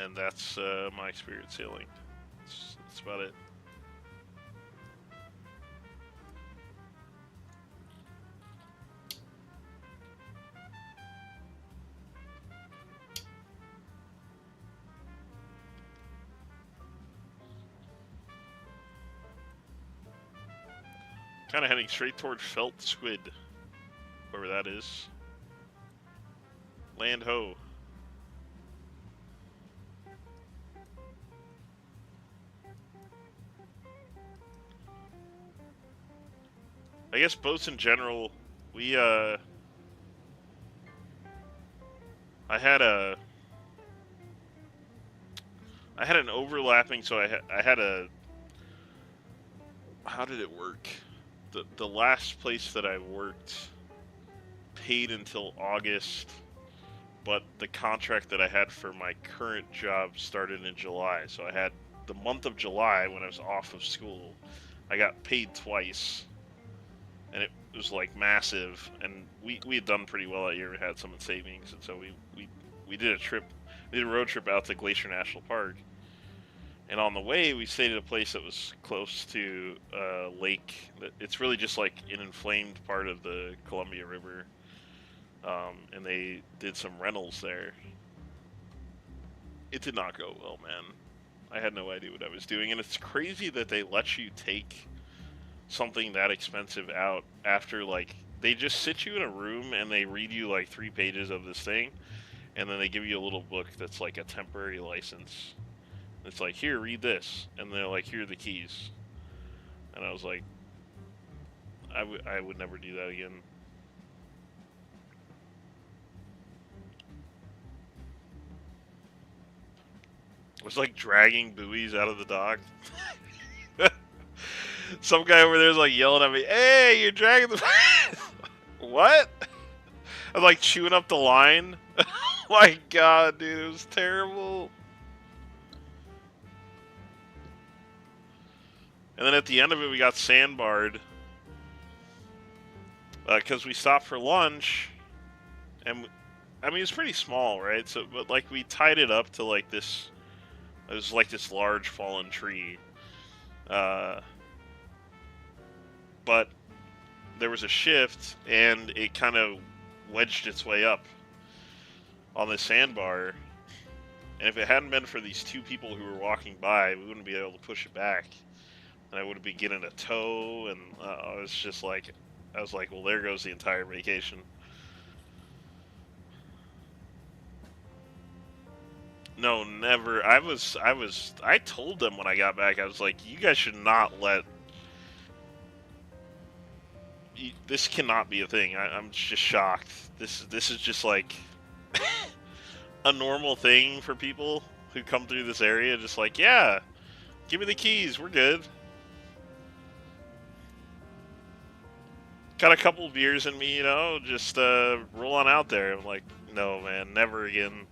and that's my experience sailing. That's about it. Kind of heading straight toward Felt Squid, wherever that is. Land ho. I guess boats in general, we I had an overlapping, so I had a, how did it work? The last place that I worked paid until August, but the contract that I had for my current job started in July. So I had the month of July when I was off of school, I got paid twice, and it was like massive. And we had done pretty well that year. We had some in savings, and so we did a road trip out to Glacier National Park. And on the way, we stayed at a place that was close to a lake. It's really just like an inflamed part of the Columbia River. And they did some rentals there. It did not go well, man. I had no idea what I was doing. And it's crazy that they let you take something that expensive out after, like, they just sit you in a room and they read you like 3 pages of this thing. And then they give you a little book that's like a temporary license. It's like, here, read this. And they're like, here are the keys. And I was like, I would never do that again. It was like dragging buoys out of the dock. Some guy over there is like yelling at me, hey, you're dragging the... What? I'm like chewing up the line. My god, dude, it was terrible. And then at the end of it, we got sandbarred. Because we stopped for lunch. And, I mean, it's pretty small, right? So, but, like, we tied it up to, like, this... It was, like, this large fallen tree. But there was a shift, and it kind of wedged its way up on the sandbar. And if it hadn't been for these 2 people who were walking by, we wouldn't be able to push it back. And I would have been getting a tow, and I was just like... I was like, well, there goes the entire vacation. No, never. I told them when I got back, I was like, you guys should not let... This cannot be a thing. I'm just shocked. This is just like a normal thing for people who come through this area. Just like, yeah, give me the keys. We're good. Got a couple beers in me, you know, just roll on out there. I'm like, no, man, never again.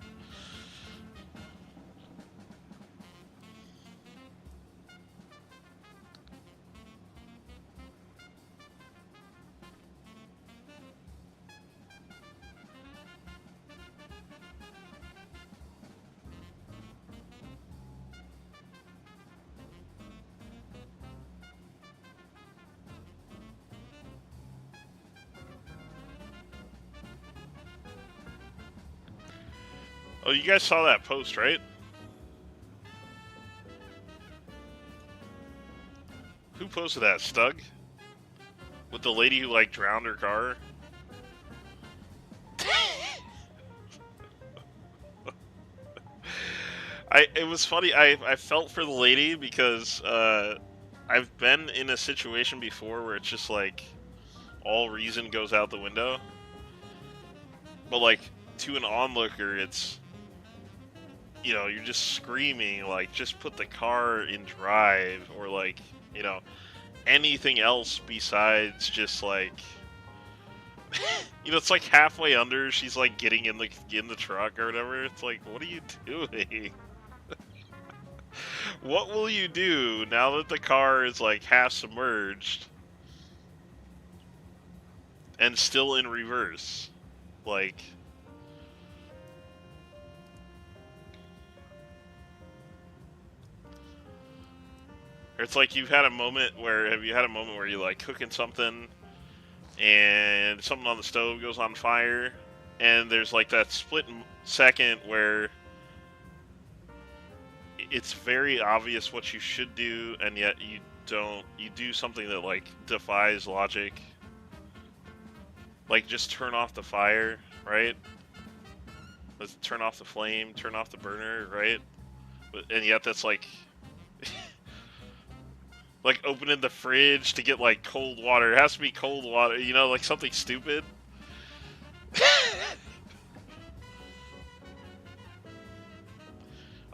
Oh, you guys saw that post, right? Who posted that? Stug? With the lady who, like, drowned her car? It was funny. I felt for the lady because I've been in a situation before where it's just like all reason goes out the window. But like to an onlooker, it's, you know, you're just screaming like, just put the car in drive, or like, you know, anything else besides just like, you know, it's like halfway under. She's like getting in the truck or whatever. It's like, what are you doing? What will you do now that the car is like half submerged and still in reverse? Like, It's like you've had a moment where, have you had a moment where you're like cooking something and something on the stove goes on fire, and there's like that split second where it's very obvious what you should do, and yet you don't. You do something that like defies logic. Like just turn off the fire, right? Let's turn off the flame, turn off the burner, right? And yet that's like like opening the fridge to get like cold water. It has to be cold water, you know, like something stupid.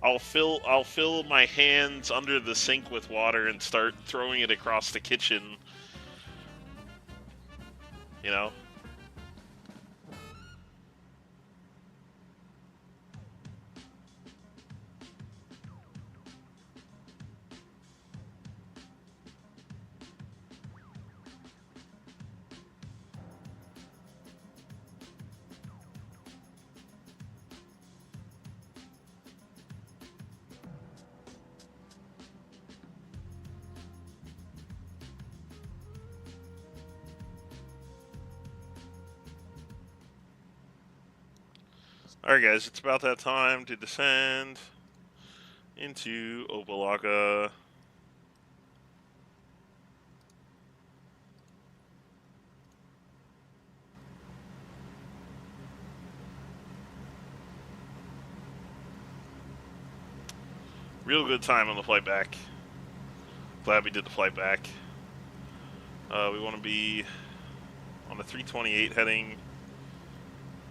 I'll fill my hands under the sink with water and start throwing it across the kitchen. You know? Alright guys, it's about that time to descend into Opelika. Real good time on the flight back. Glad we did the flight back. We want to be on the 328 heading,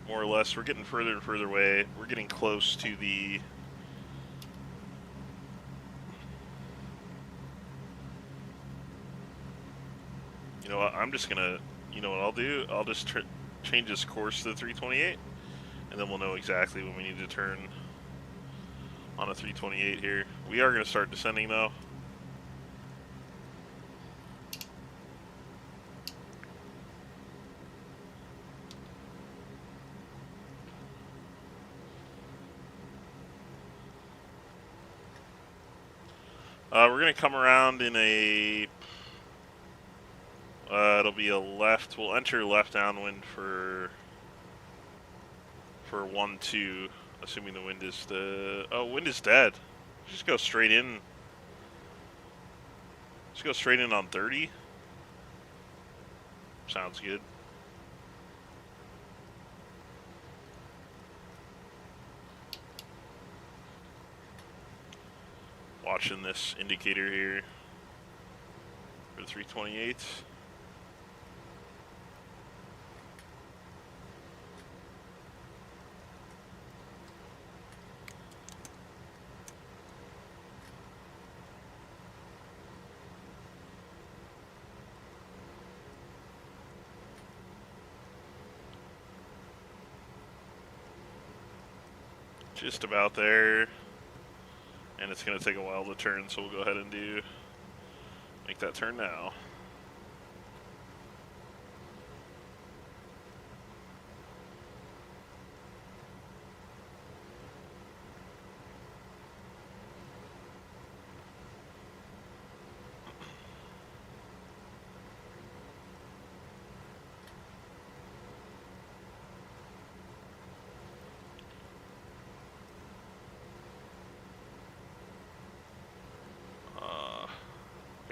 more or less. We're getting further and further away. We're getting close to the... You know what, I'm just gonna... You know what I'll do? I'll just change this course to the 328, and then we'll know exactly when we need to turn on a 328 here. We are gonna start descending though. We're going to come around in a, it'll be a left, we'll enter left downwind for 1-2, assuming the wind is wind is dead. Just go straight in. Just go straight in on 30. Sounds good. Watching this indicator here for the 328. Just about there. And it's going to take a while to turn, so we'll go ahead and make that turn now.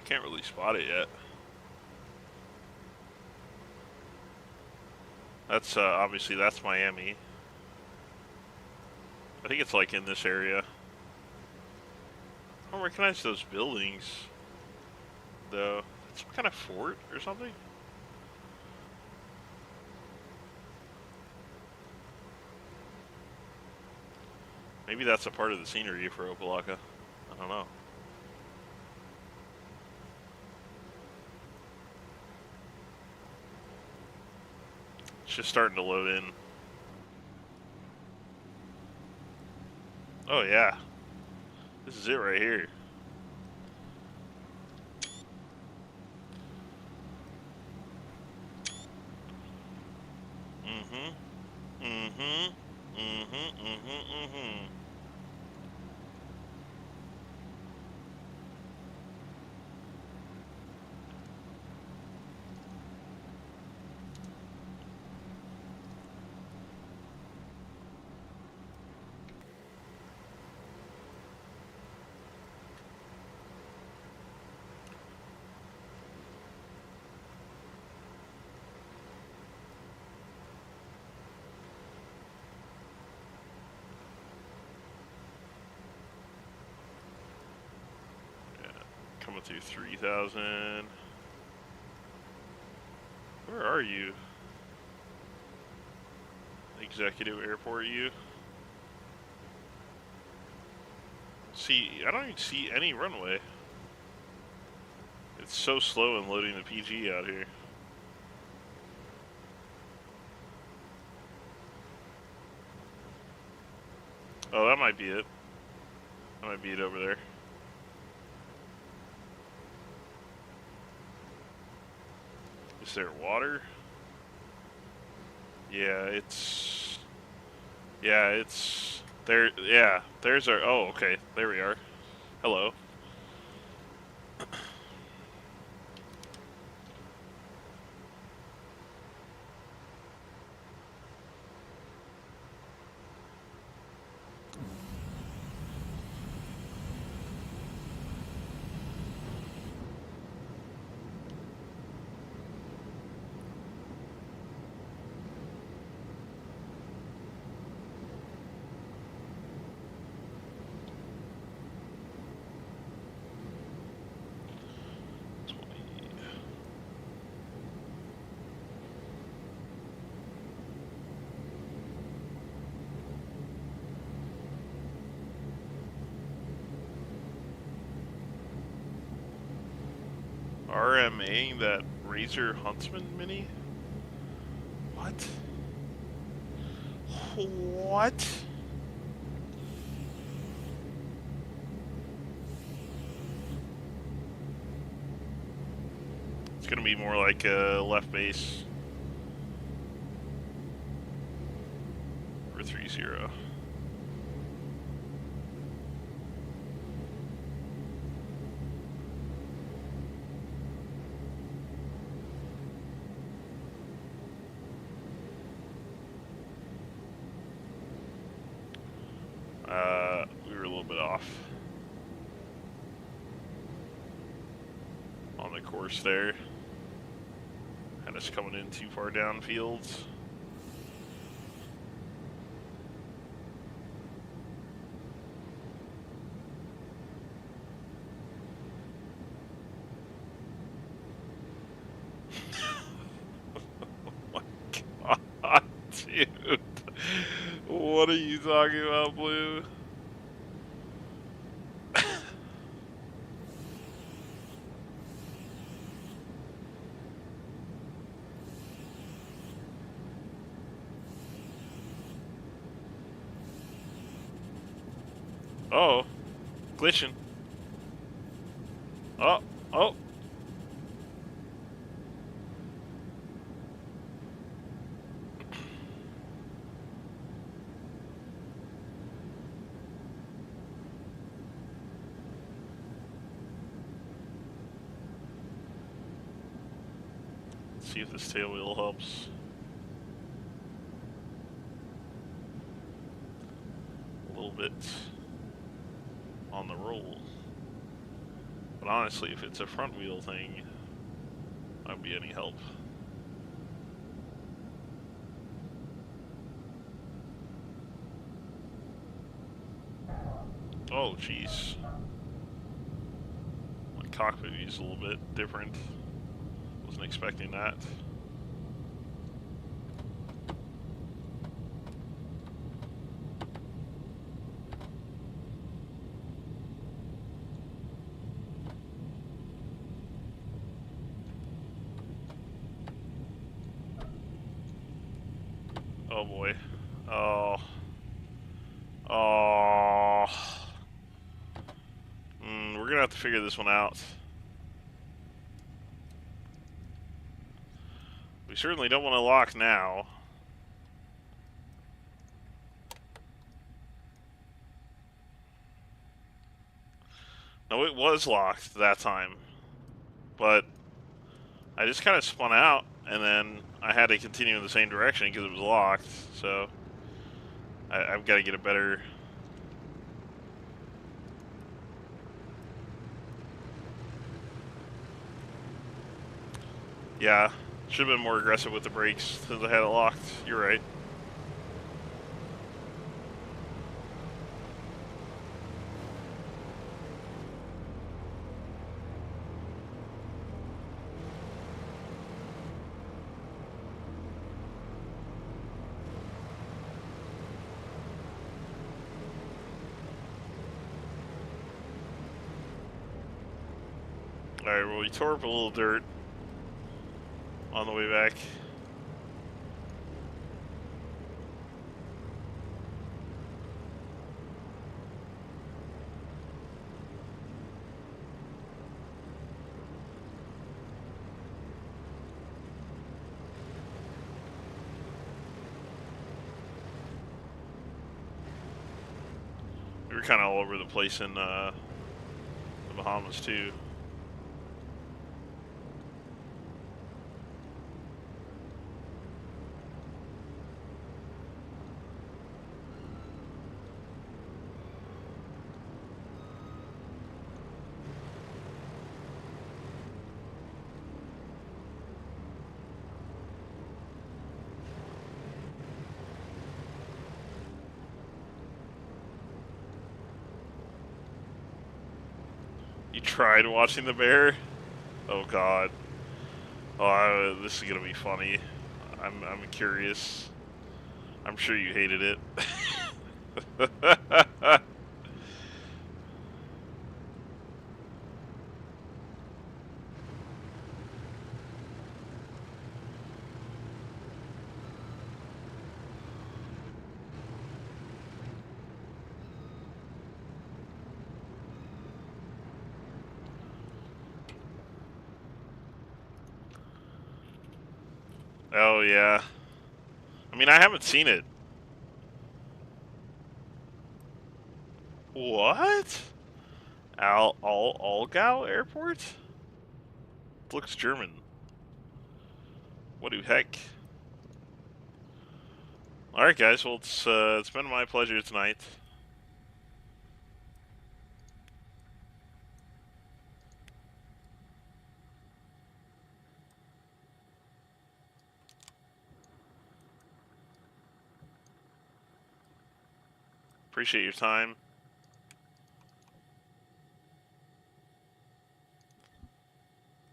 Can't really spot it yet. That's obviously that's Miami. I think it's like in this area. I don't recognize those buildings though. It's some kind of fort or something. Maybe that's a part of the scenery for Opelika. I don't know. It's just starting to load in. Oh yeah. This is it right here. coming through 3,000. Where are you? Executive Airport, you? See, I don't even see any runway. It's so slow in loading the PG out here. Oh, that might be it. That might be it over there. Is there water? Yeah, it's there. Yeah, there's our, oh, okay, there we are. Hello. RMA that Razor Huntsman Mini? What? What? It's gonna be more like a left base for 3-0. We were a little bit off on the course there. Had us coming in too far down fields. Oh my god, dude. What are you talking about, Blue? Oh, glitching. Oh, oh. See if this tail wheel helps. A little bit on the roll. But honestly, if it's a front wheel thing, might be any help. Oh, jeez. My cockpit view's a little bit different. Wasn't expecting that. Oh boy. Oh. Oh. We're gonna have to figure this one out. We certainly don't want to lock now. No, it was locked that time. But I just kind of spun out, and then I had to continue in the same direction because it was locked. So I've got to get a better... Yeah, should have been more aggressive with the brakes since I had it locked. You're right. Alright, well, we tore up a little dirt on the way back. We were kind of all over the place in the Bahamas too. You tried watching the bear? Oh God. Oh, this is gonna be funny. I'm curious. I'm sure you hated it. Oh yeah. I mean, I haven't seen it. What? Allgäu Airport? Looks German. What the heck? All right, guys. Well, it's been my pleasure tonight. Appreciate your time.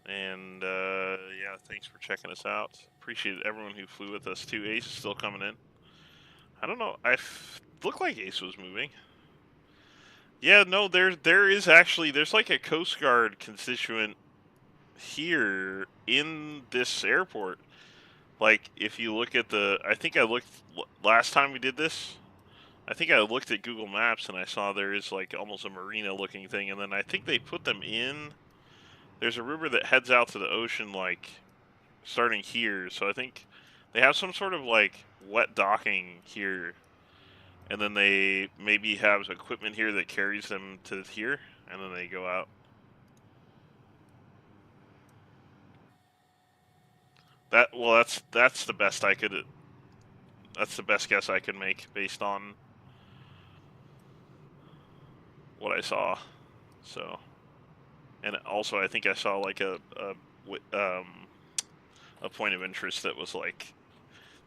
And yeah, thanks for checking us out. Appreciate everyone who flew with us too. Ace is still coming in. I don't know. Looked like Ace was moving. Yeah, no, there is actually there's like a Coast Guard constituent here in this airport. Like if you look at I think I looked last time we did this. I think I looked at Google Maps and I saw there is like almost a marina looking thing, and then I think they put them in. There's a river that heads out to the ocean like starting here, so I think they have some sort of like wet docking here, and then they maybe have equipment here that carries them to here, and then they go out. That's the best I could. That's the best guess I could make based on what I saw. So, and also I think I saw like a point of interest that was like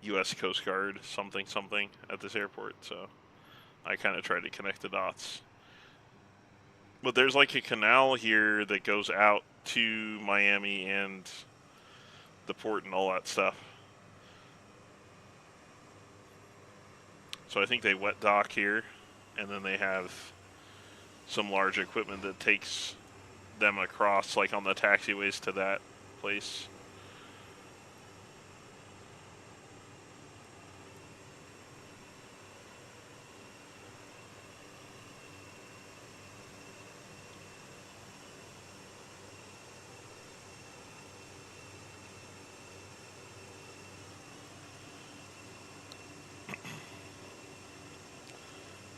U.S. Coast Guard something at this airport. So I kind of tried to connect the dots. But there's like a canal here that goes out to Miami and the port and all that stuff. So I think they wet dock here, and then they have some large equipment that takes them across, like on the taxiways to that place.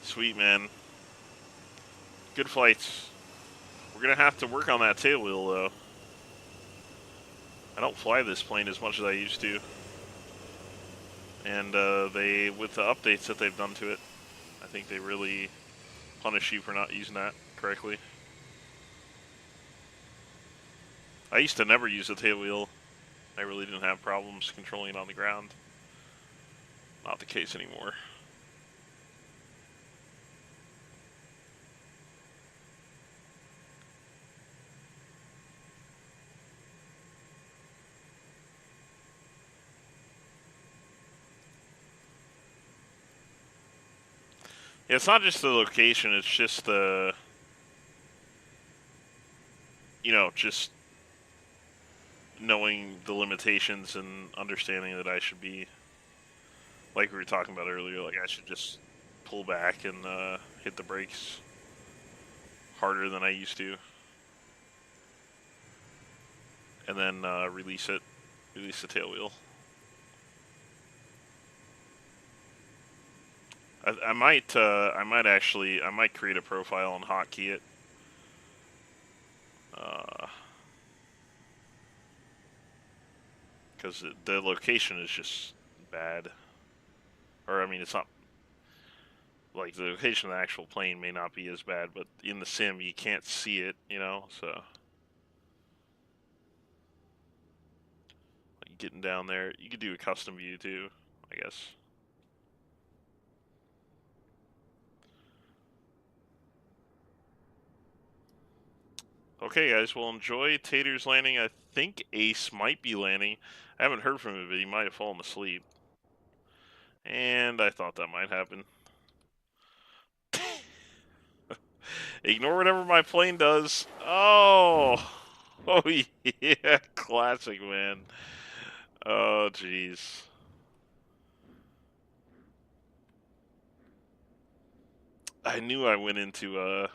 Sweet, man. Good flights. We're going to have to work on that tail wheel, though. I don't fly this plane as much as I used to. And with the updates that they've done to it, I think they really punish you for not using that correctly. I used to never use the tail wheel. I really didn't have problems controlling it on the ground. Not the case anymore. Yeah, it's not just the location, it's just the... you know, just knowing the limitations and understanding that I should be, like we were talking about earlier, like I should just pull back and hit the brakes harder than I used to, and then release the tail wheel. I might create a profile and hotkey it. Because the location is just bad. Or, I mean, it's not, like, the location of the actual plane may not be as bad, but in the sim, you can't see it, you know, so. Like, getting down there, you could do a custom view, too, I guess. Okay, guys, well, enjoy Tater's landing. I think Ace might be landing. I haven't heard from him, but he might have fallen asleep. And I thought that might happen. Ignore whatever my plane does. Oh, oh yeah, classic, man. Oh, jeez. I knew I went into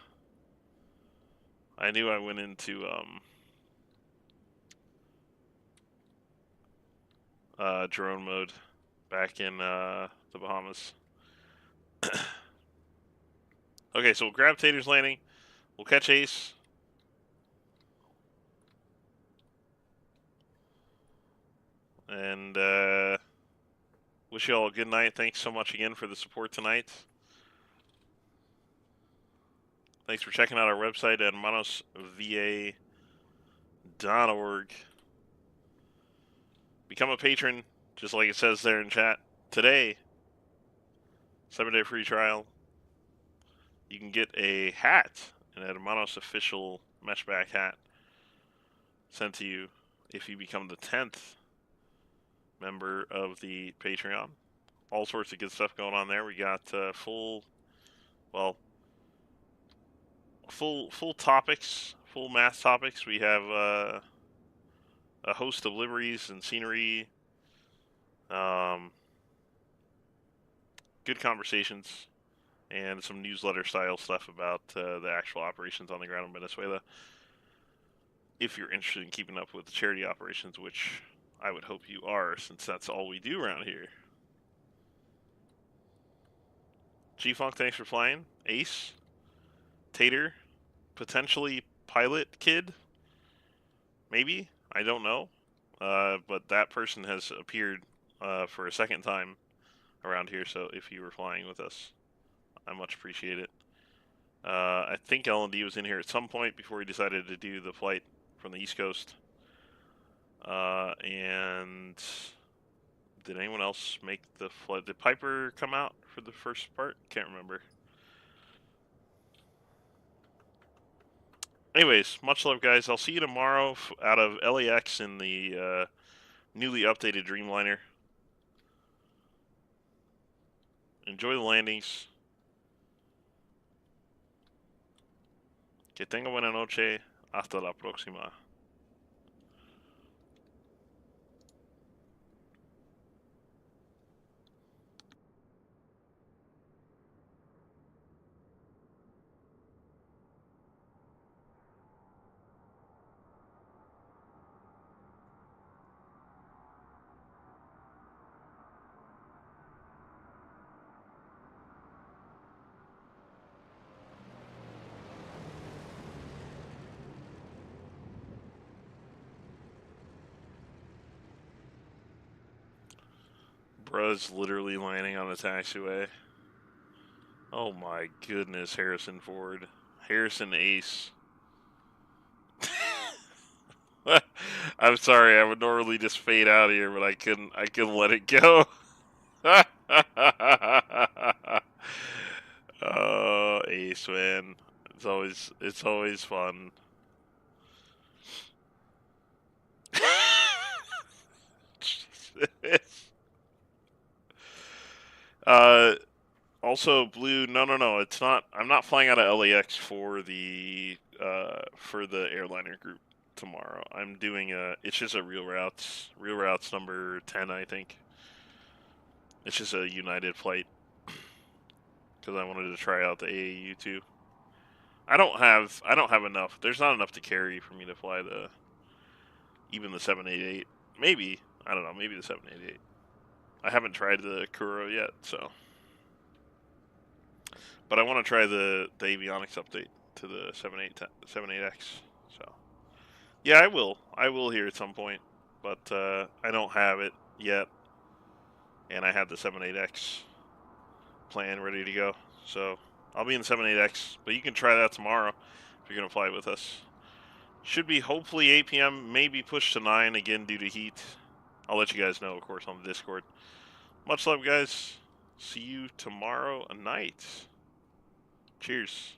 drone mode back in the Bahamas. Okay, so we'll grab Tater's landing. We'll catch Ace. And wish you all a good night. Thanks so much again for the support tonight. Thanks for checking out our website at manosva.org. Become a patron, just like it says there in chat. Today, 7-day free trial. You can get a hat, an Hermanos official meshback hat, sent to you if you become the 10th member of the Patreon. All sorts of good stuff going on there. We got full topics, full math topics. We have a host of liveries and scenery. Good conversations and some newsletter style stuff about the actual operations on the ground in Venezuela. If you're interested in keeping up with the charity operations, which I would hope you are, since that's all we do around here. G-Funk, thanks for flying. Ace, Tater, potentially Pilot Kid, maybe, I don't know. But that person has appeared for a second time around here, so if you were flying with us, I much appreciate it. I think L&D was in here at some point before he decided to do the flight from the East Coast. And did anyone else make the flight? Did Piper come out for the first part? Can't remember. Anyways, much love, guys. I'll see you tomorrow out of LAX in the newly updated Dreamliner. Enjoy the landings. Que tenga buena noche. Hasta la próxima. Bruh's literally landing on the taxiway. Oh my goodness, Harrison Ford. Harrison Ace. I'm sorry, I would normally just fade out here, but I couldn't let it go. Oh, Ace, man. It's always fun. uh Also, Blue, no, it's not. I'm not flying out of LAX for the airliner group tomorrow. I'm doing it's just a real routes number 10, I think. It's just a United flight because I wanted to try out the AAU too. I don't have enough. There's not enough to carry for me to fly even the 788. Maybe, I don't know, maybe the 788. I haven't tried the Kuro yet, so. But I want to try the avionics update to the 78X. So, yeah, I will. I will here at some point, but I don't have it yet, and I have the 78X plan ready to go. So I'll be in the 78X, but you can try that tomorrow if you're gonna fly with us. Should be hopefully 8 p.m. Maybe pushed to 9 again due to heat. I'll let you guys know, of course, on the Discord. Much love, guys. See you tomorrow night. Cheers.